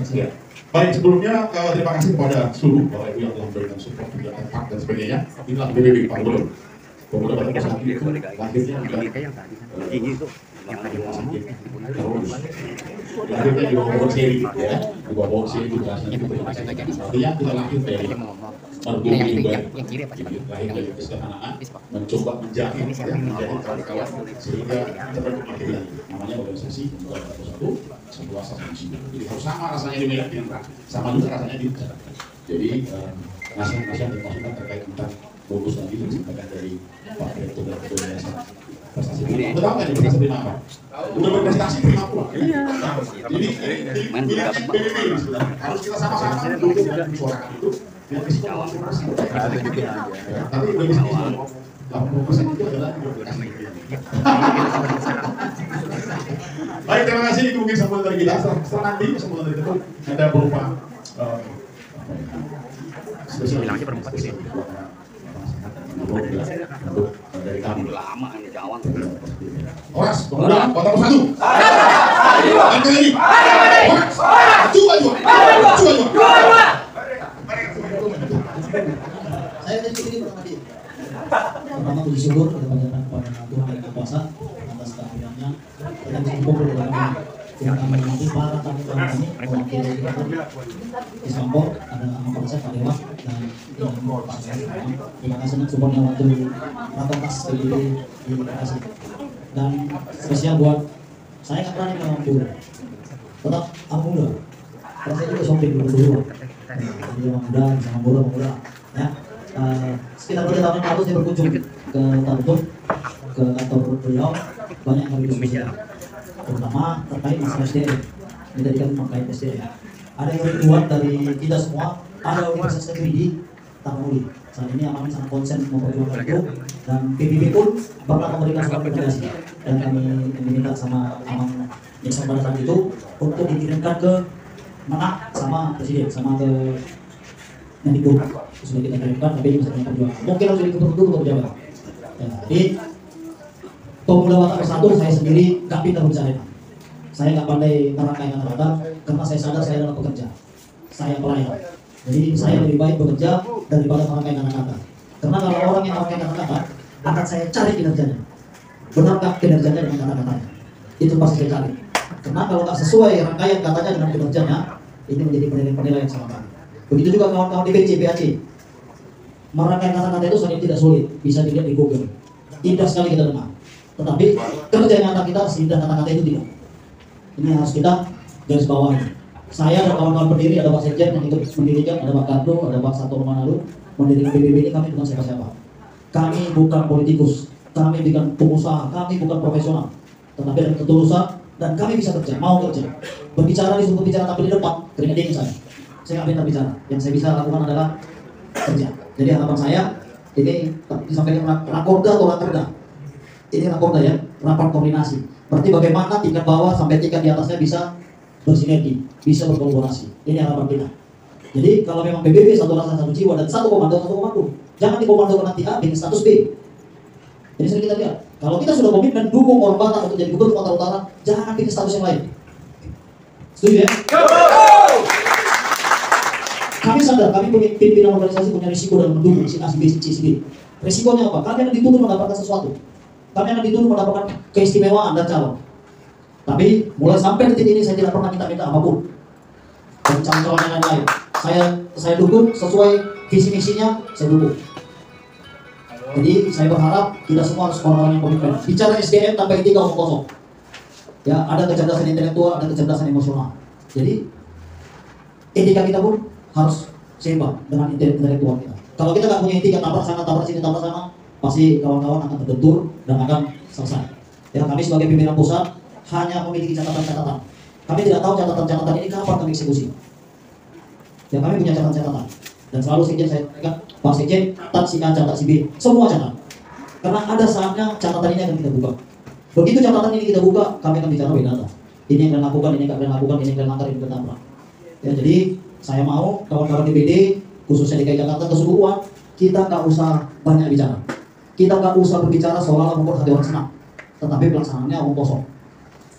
saya. Baik, sebelumnya terima kasih kepada seluruh Bapak Ibu yang telah memberikan support juga tempat dan sebagainya. Inilah BBB Pak Gubernur. Gubernur pada saat itu lahirnya juga Yang tadi tinggi itu yang tadi ngomong terus Akhirnya di bawah seri, ya, di bawah seri juga artinya kita lahir dari Marbumi juga lahir dari kesederhanaan, mencoba menjaga sehingga terbentuk materi namanya organisasi satu asa manusia. Jadi harus sama rasanya di Medan dengan sama juga rasanya di Jakarta. Jadi nasihat dan masukan terkait tentang bonus dan itu disampaikan dari Pak Direktur dan Ketua Yayasan Prestasi Prima. Udah tahu kan prestasi Prima apa? Udah berprestasi Prima pula. Iya. Jadi harus kita sama-sama dukung dan suarakan itu. Biar risiko masing-masing. Tapi udah bisa 80% itu adalah baik, terima kasih. Itu mungkin sambutan dari kita. Setelah nanti sambutan dari itu ada berupa bilang aja berempat sih. Dari kami lama ini jawab. Horas, pemuda, kota persatu. Angka ini. Horas, maju. Saya dari sini pertama dia. Pertama puji syukur kepada Tuhan yang Kuasa atas kehadirannya dan berkumpul dalam kami nanti para tamu-tamu kami mewakili Islampor, ada Ahmad Konsep, Pak Dewa, dan Pak Syahrul. Terima kasih untuk supportnya waktu Rakornas PBB di Bekasi. Dan spesial buat saya nggak berani ngomong dulu, tetap aku muda. Karena saya juga shopping dulu. Jadi orang muda, sama bola, ya. Sekitar 3 tahun yang lalu saya berkunjung ke Tanjung, ke kantor beliau, banyak yang berdiskusi, terutama terkait masalah SDM. Ini tadi kan terkait SDM. Ada yang lebih kuat dari kita semua, ada Universitas Negeri di Tapanuli. Saat ini kami sangat konsen memperjuangkan itu, dan PBB pun bakal memberikan surat rekomendasi, dan kami diminta sama Amang Jackson pada saat itu untuk dikirimkan ke mana sama Presiden, sama ke Mendikbud. Sudah kita kirimkan, tapi ini masih dalam perjuangan. Mungkin harus ditutup dulu pejabat. Ya, jadi pemuda Watak Bersatu saya sendiri nggak pintar bicara. Saya nggak pandai merangkai kata-kata karena saya sadar saya adalah pekerja. Saya pelayan. Jadi saya lebih baik bekerja daripada merangkai kata-kata. Karena kalau orang yang merangkai kata-kata akan saya cari kinerjanya. Benarkah kinerjanya dengan kata-katanya? Itu pasti saya cari. Karena kalau nggak sesuai rangkaian katanya dengan kinerjanya, ini menjadi penilaian yang sama kami. Begitu juga kawan-kawan DPC, PAC. Merangkai kata-kata itu sebenarnya tidak sulit, bisa dilihat di Google. Indah sekali kita dengar. Tetapi kerja nyata kita seindah kata-kata itu tidak. Ini harus kita garis bawahi. Saya dan kawan-kawan pendiri, ada Pak Sekjen yang ikut mendirikan, ada Pak Kardo, ada Pak Sato Manalu, mendirikan PBB ini. Kami bukan siapa-siapa. Kami bukan politikus, kami bukan pengusaha, kami bukan profesional. Tetapi dengan ketulusan dan kami bisa kerja, mau kerja. Berbicara disuruh bicara tapi di depan, keringat dingin saya. Saya nggak bisa bicara. Yang saya bisa lakukan adalah kerja. Jadi harapan saya ini disampaikan rakorda atau rakerda. Ini rakorda ya, rapat koordinasi. Berarti bagaimana tingkat bawah sampai tingkat di atasnya bisa bersinergi, bisa berkolaborasi. Ini harapan kita. Jadi kalau memang PBB satu rasa satu jiwa dan satu komando, jangan dikomando nanti A dengan status B. Jadi sering kita lihat, kalau kita sudah komitmen dukung orang Batak untuk jadi gubernur Sumatera Utara, jangan bikin status yang lain. Setuju ya? Kami sadar, kami punya pimpinan organisasi punya risiko dalam mendukung si A, si B, si C, si D. Risikonya apa? Kami akan dituntut mendapatkan sesuatu. Kami akan dituntut mendapatkan keistimewaan dan calon. Tapi mulai sampai detik ini saya tidak pernah minta apapun. Dan calon-calon yang lain. Saya dukung sesuai visi misinya, saya dukung. Jadi saya berharap kita semua harus orang-orang yang komitmen. Bicara SDM tanpa etika omong kosong. Ya, ada kecerdasan intelektual, ada kecerdasan emosional. Jadi etika kita pun harus seimbang dengan intelektual kita. Kalau kita nggak punya etika, tabrak sana, tabrak sini, tabrak sana, pasti kawan-kawan akan terbentur dan akan selesai. Ya, kami sebagai pimpinan pusat hanya memiliki catatan-catatan. Kami tidak tahu catatan-catatan ini kapan kami eksekusi. Ya, kami punya catatan-catatan. Dan selalu Sekjen saya katakan, Pak Sekjen, catat si A, catat si B, semua catat. Karena ada saatnya catatan ini akan kita buka. Begitu catatan ini kita buka, kami akan bicara data. Ini yang kalian lakukan, ini yang kalian lakukan, ini yang kalian langgar, ini yang kalian ya, jadi saya mau kawan-kawan DPD, khususnya DKI Jakarta keseluruhan, kita nggak usah banyak bicara. Kita nggak usah berbicara seolah-olah membuat hati orang senang, tetapi pelaksanaannya omong kosong.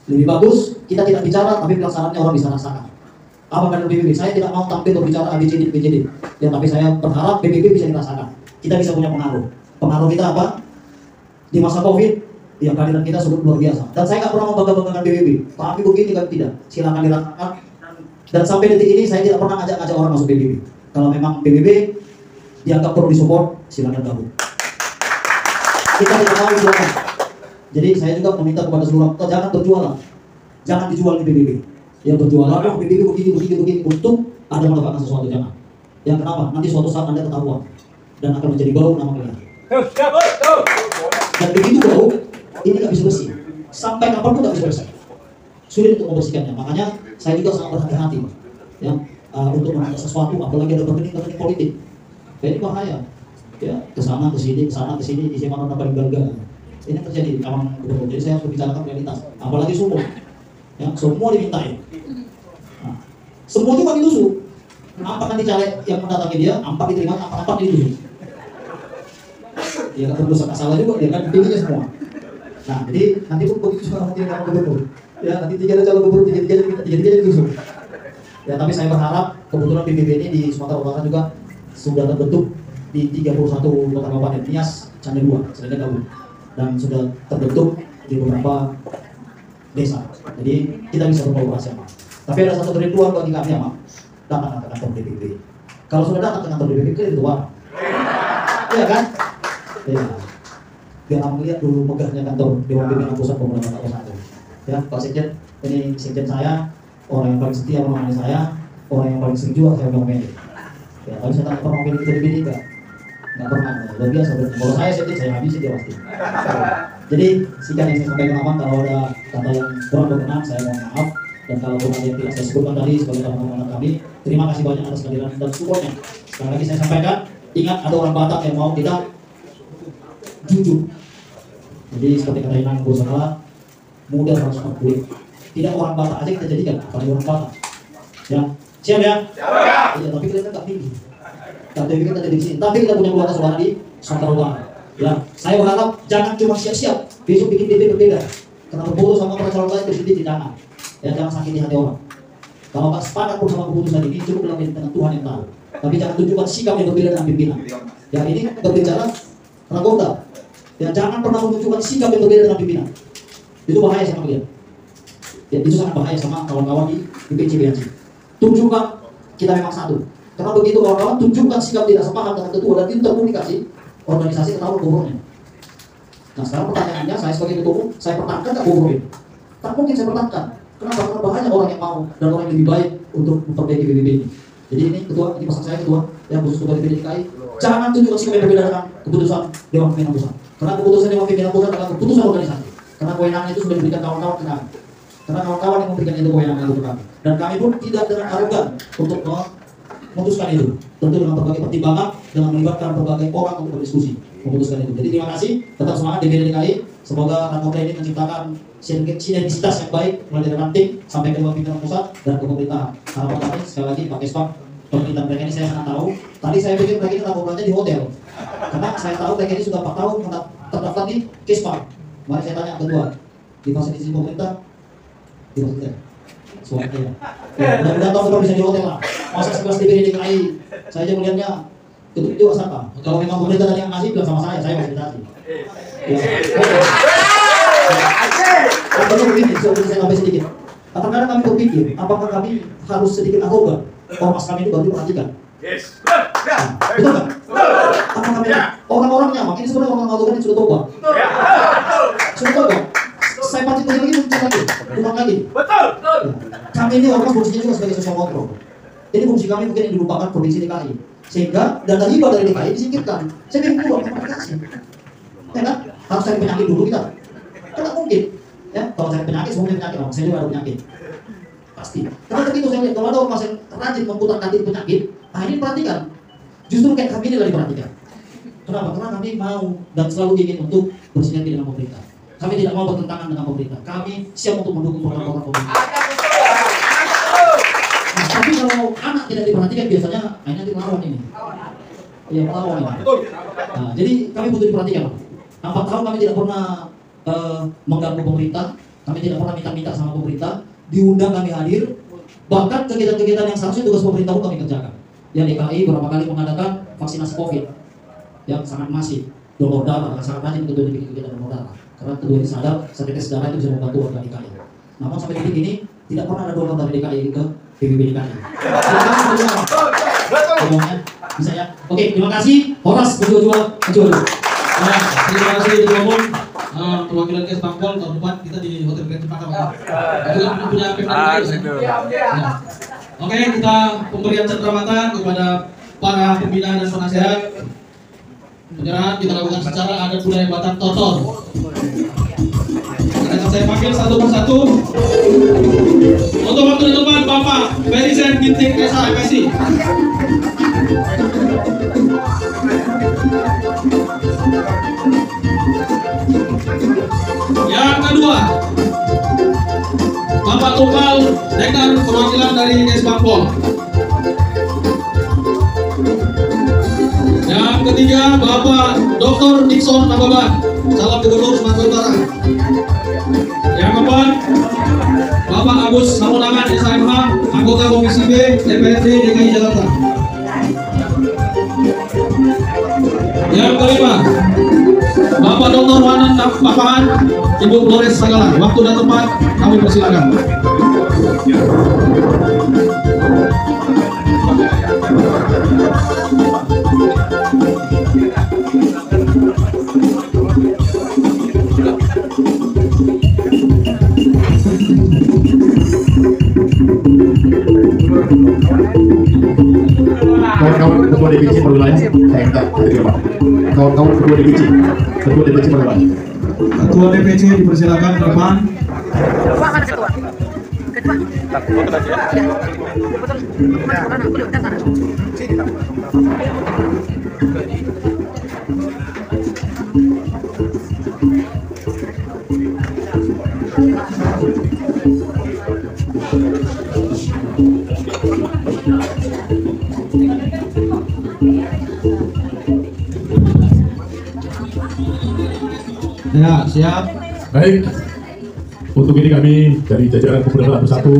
Lebih bagus kita tidak bicara, tapi pelaksanaannya orang bisa rasakan. Apa kan PBB? Saya tidak mau tampil berbicara ABCD, BCD. Ya, tapi saya berharap PBB bisa dirasakan. Kita bisa punya pengaruh. Pengaruh kita apa? Di masa COVID, Ya kehadiran kita sungguh luar biasa. Dan saya nggak pernah membangga-banggakan PBB. Tapi begini kan tidak. Silakan dilakukan. Dan sampai detik ini saya tidak pernah ngajak orang masuk PBB. Kalau memang PBB dianggap perlu disupport, silakan gabung. Kita tidak mau silakan. Jadi saya juga meminta kepada seluruh anggota jangan berjualan, jangan dijual di PBB. Ya berjualan, PBB begini untuk ada mendapatkan sesuatu jangan. Yang kenapa? Nanti suatu saat Anda ketahuan dan akan menjadi bau nama kalian. Dan begitu bau, ini nggak bisa bersih. Sampai kapanpun nggak bisa bersih. Sulit untuk membersihkannya. Makanya saya juga sangat berhati-hati, ya, untuk menangkap sesuatu, apalagi ada berkening politik. Ya, ini bahaya. Ya, kesana kesini, di mana paling gagal. Ini terjadi di kawan gubernur. Jadi saya harus membicarakan realitas. Apalagi sumur, ya, semua dimintain. Nah, semua juga ditusuk. Apakah nanti caleg yang mendatangi dia, ampak diterima, apa ditusuk. Ya kan berdosa salah juga, dia kan tingginya semua. Nah, jadi nanti pun begitu juga nanti kawan gubernur. Ya, nanti tiga calon gubernur, tiga ditusuk. Ya, tapi saya berharap kebetulan PBB ini di Sumatera Utara juga sudah terbentuk di 31 kota kabupaten Nias, Canda 2, Canda Gabung, dan sudah terbentuk di beberapa desa. Jadi kita bisa berkolaborasi sama. Tapi ada satu kerinduan bagi kami ya, datang ke kantor DPP. Kalau sudah datang ke kantor DPP itu keluar, iya kan? Ya. Biar kamu lihat dulu megahnya kantor Dewan Pimpinan Pusat Pemuda Kota 1. Ya, Pak Sekjen, ini Sekjen saya, orang yang paling setia menemani saya, orang yang paling sering juga saya ngomongin. Ya, tapi saya tak pernah ngomongin itu di BD nggak pernah, luar biasa. Kalau saya Sekjen, saya habisin dia pasti. Jadi, sekian yang saya sampaikan aman. Kalau ada kata yang kurang berkenan, saya mohon maaf. Dan kalau ada yang tidak saya sebutkan tadi sebagai teman-teman kami, terima kasih banyak atas kehadiran dan supportnya. Sekali lagi saya sampaikan, ingat ada orang Batak yang mau kita jujur. Jadi seperti kata Inang berusaha, muda harus akui. Tidak orang Batak aja kita jadikan, apalagi orang Batak. Ya, siap ya? Iya, tapi kita nggak tinggi. Tapi kita ada di sini. Tapi kita punya keluarga saudara di Sumatera Utara. Ya, saya berharap jangan cuma siap-siap besok bikin DP berbeda. Karena berbodoh sama para calon lain presiden di tangan. Ya, jangan sakiti hati orang. Kalau nggak sepakat pun sama keputusan ini, cukup bilang dengan Tuhan yang tahu. Tapi jangan tunjukkan sikap yang berbeda dengan pimpinan. Ya, ini berbicara Ragonda. Ya, jangan pernah menunjukkan sikap yang berbeda dengan pimpinan. Itu bahaya sama kalian. Ya, itu sangat bahaya sama kawan-kawan di PCBNC. Tunjukkan kita memang satu. Karena begitu kawan-kawan tunjukkan sikap tidak sepaham dengan ketua dan itu terkomunikasi, organisasi ketahuan gubernurnya. Nah, sekarang pertanyaannya, saya sebagai ketua umum, saya pertahankan nggak gubernur ini? Tak mungkin saya pertahankan. Kenapa? Karena banyak orang yang mau dan orang yang lebih baik untuk memperbaiki PBB ini. Jadi ini ketua, ini pesan saya ketua, yang khusus ketua DPD DKI, jangan tunjukkan sikap yang berbeda dengan keputusan Dewan Pimpinan Pusat. Karena keputusan Dewan Pimpinan Pusat adalah keputusan organisasi. Karena kewenangan itu sudah diberikan kawan-kawan ke kami. Karena kawan-kawan yang memberikan itu kewenangan itu ke kami. Dan kami pun tidak dengan arogan untuk memutuskan itu. Tentu dengan berbagai pertimbangan, dengan melibatkan berbagai orang untuk berdiskusi memutuskan itu. Jadi terima kasih, tetap semangat DPD DKI. Semoga Rakorda ini menciptakan sinergisitas yang baik mulai dari ranting sampai ke Dewan Pimpinan Pusat dan ke pemerintahan. Harapan kami sekali lagi Pak Kesbang, pemerintahan mereka ini saya sangat tahu. Tadi saya pikir mereka ini Rakorda di hotel, karena saya tahu mereka ini sudah 4 tahun terdaftar di Kesbang. Mari saya tanya kedua, di fasilitas pemerintah, di hotel. Suaranya. Ya, mudah-mudahan tahun depan bisa di hotel lah. Masa sekelas DPD DKI, saya aja melihatnya itu apa? Kalau memang pemerintah tadi yang ngasih bilang sama saya fasilitasi. Ya. Contohnya begini, saya sampai sedikit. Kadang-kadang kami berpikir, apakah kami harus sedikit arogan? Ormas kami itu baru diperhatikan. Betul kan? Apakah kami orang-orangnya, makanya sebenarnya orang arogan ini sudah tobat. Sudah tobat. Saya pasti lagi muncul lagi, ulang lagi. Betul. Kami ini ormas fungsinya juga sebagai social control. Ini fungsi kami mungkin yang dilupakan provinsi DKI. Sehingga dana hibah dari DKI disingkirkan. Saya bingung dulu komunikasi. Ya kan? Harus cari penyakit dulu kita. Tidak mungkin. Ya, kalau cari penyakit, semuanya penyakit. Saya juga ada penyakit. Pasti. Karena begitu saya lihat, kalau ada ormas yang rajin memutar kantin penyakit, nah ini perhatikan. Justru kayak kami ini lagi perhatikan. Kenapa? Karena kami mau dan selalu ingin untuk bersinergi dengan pemerintah. Kami tidak mau bertentangan dengan pemerintah. Kami siap untuk mendukung program-program pemerintah. Nah, tapi kalau anak tidak diperhatikan biasanya nanti melawan ini. Ya, melawan ini. Nah, jadi kami butuh diperhatikan. 4 tahun kami tidak pernah mengganggu pemerintah. Kami tidak pernah minta-minta sama pemerintah. Diundang kami hadir. Bahkan kegiatan-kegiatan yang seharusnya tugas pemerintah pun kami kerjakan. Ya, DKI beberapa kali mengadakan vaksinasi COVID yang sangat masif. Donor darah, sangat rajin untuk bikin kegiatan donor darah. karena kedua ini sadar sekretaris daerah itu bisa membantu warga DKI. Namun sampai titik ini tidak pernah ada donor dari DKI ke PBB DKI. Bisa ya? Oke, terima kasih. Horas berjual. Terima kasih Ketua Umum. Perwakilan kes Bangpol tahun depan kita di Hotel Grand Cempaka. Itu kan punya pimpinan ya. Oke, kita pemberian cenderamata kepada para pembina dan penasehat. Penyerahan kita lakukan secara adat budaya Batak Totor. Akan saya panggil satu persatu. Untuk waktu di depan Bapak Ferisen Ginting Esa MSI. Yang kedua, Bapak Tunggal Dekan perwakilan dari Kes Bangpol. Yang ketiga, Bapak Dr. Nixon Nababan, calon gubernur Sumatera Utara. Yang keempat, Bapak Agus Samunangan SMH, anggota Komisi B DPRD DKI Jakarta. Yang kelima, Bapak Dr. Wanan Papahan, Ibu Flores Sagala. Waktu dan tempat kami persilakan. Kawan-kawan ketua DPC berwilayah, saya minta hadir Pak. Kawan-kawan ketua DPC berwilayah. Ketua DPC dipersilakan ke depan. Ya, siap. Baik, untuk ini kami dari jajaran Pemuda Bersatu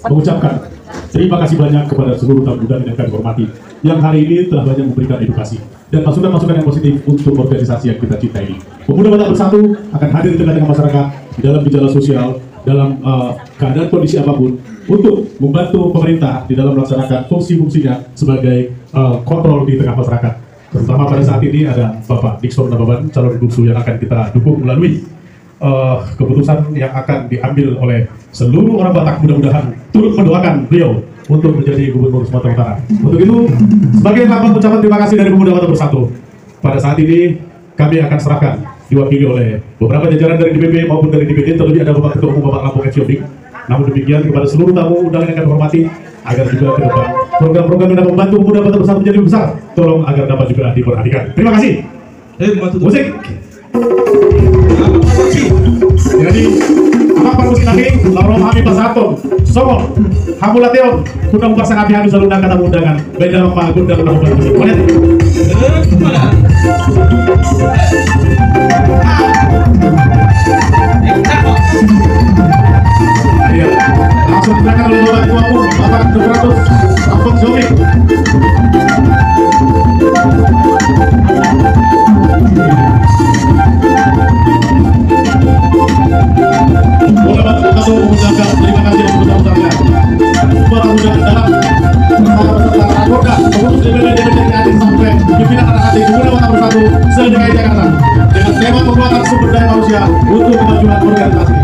mengucapkan terima kasih banyak kepada seluruh tamu undangan yang kami hormati yang hari ini telah banyak memberikan edukasi dan masukan-masukan yang positif untuk organisasi yang kita cintai ini. Pemuda Batak Bersatu akan hadir di tengah-tengah masyarakat di dalam gejala sosial, dalam keadaan kondisi apapun untuk membantu pemerintah di dalam melaksanakan fungsi-fungsinya sebagai kontrol di tengah masyarakat. Terutama pada saat ini ada Bapak Nixon Nababan, calon bungsu yang akan kita dukung melalui keputusan yang akan diambil oleh seluruh orang Batak. Mudah-mudahan turut mendoakan beliau untuk menjadi Gubernur Sumatera Utara. Untuk itu, sebagai lambang ucapan terima kasih dari Pemuda Batak Bersatu, pada saat ini kami akan serahkan diwakili oleh beberapa jajaran dari DPP maupun dari DPD, terlebih ada Bapak Ketua Umum Bapak Lampung Ecioping. Namun demikian kepada seluruh tamu undangan yang kami hormati, agar juga ke depan program-program yang dapat membantu Pemuda Batak Bersatu menjadi besar, tolong agar dapat juga diperhatikan. Terima kasih. Musik. Jadi, apa musik lagi? Lalu kami Pasaton, Songo, Hamulateon, Kundang Paksa kami habis lalu kata undangan. Beda Pak Kundang Lampung musik. Boleh? Langsung diberikan oleh Bapak Ketua Umum, Bapak 200 Lampung Zomi. Boleh Bapak Ketua Umum mengucapkan terima kasih yang sebesar-besarnya. Bapak undangan dalam bersama anggota pengurus DPD DKI sampai pimpinan anak-anak di Pemuda Batak Bersatu se-DKI Jakarta dengan tema penguatan sumber daya manusia untuk kemajuan organisasi.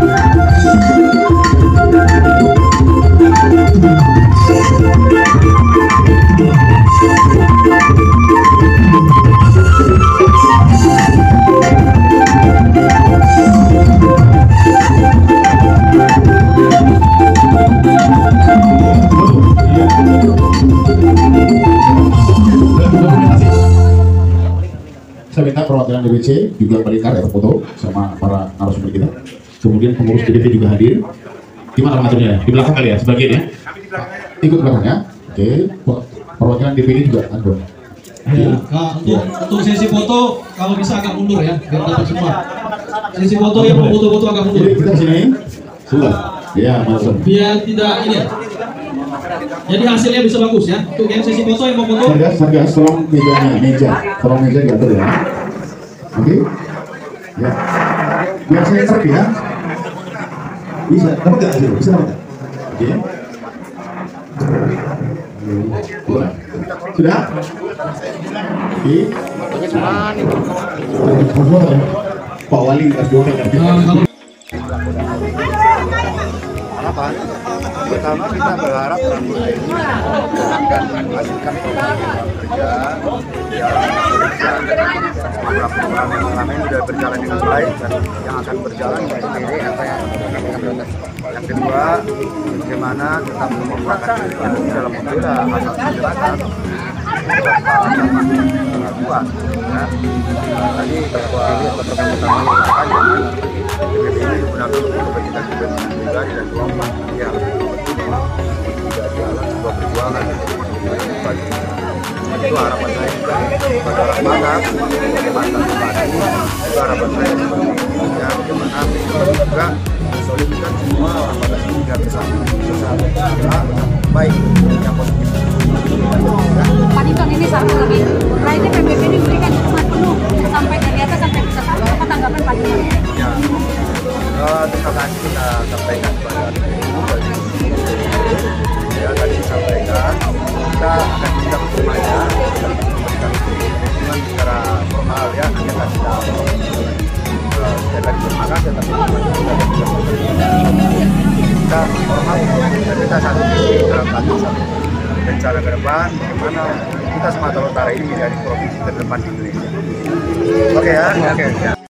Saya minta perwakilan DPC juga melingkar ya foto sama para narasumber kita. Kemudian pengurus DPC juga hadir. Gimana mengaturnya? Di belakang kali ya, sebagian ya. Ikut belakang ya. Oke. Perwakilan DPD juga ada. Ya, untuk sesi foto kalau bisa agak mundur ya, biar dapat semua. Sesi foto yang mau foto-foto agak mundur. Jadi kita sini sudah. Ya, masuk. Biar tidak ini. Jadi hasilnya bisa bagus ya. Untuk yang sesi foto yang mau foto. Satgas, tolong meja. Tolong meja diatur ya. Oke. Ya. Biar saya interview ya. Bisa, dapat nggak hasil? Bisa dapat nggak? Oke. Sudah? Oke. Pak Wali S2 Harapan pertama kita berharap Rambut ini akan menghasilkan kerja yang beberapa program yang selama ini sudah berjalan dengan baik dan yang akan berjalan baik. Yang kedua, bagaimana tetap mengembangkan diri dalam membela hak masyarakat kuat. Tadi bahwa program utama PBB ini digunakan untuk kepentingan pribadi dan kelompok yang tidak jalan sebuah perjuangan itu harapan saya kepada masyarakat, mantan bupati, itu harapan saya ya bagaimana juga solidkan semua orang pada sehingga bersama baik yang positif. Pak Diton, ini satu lagi, lainnya PBB ini memberikan dukungan penuh sampai dari atas sampai pusat. Apa tanggapan Pak Diton? Ya, terima kasih kita sampaikan kepada ya tadi disampaikan kita akan bisa bersemuanya memberikan dukungan secara formal ya kita sudah terima kasih atas kita formal dan kita satu visi dalam satu rencana ke depan bagaimana kita Sumatera Utara ini menjadi provinsi terdepan di Indonesia. Oke ya. Oke.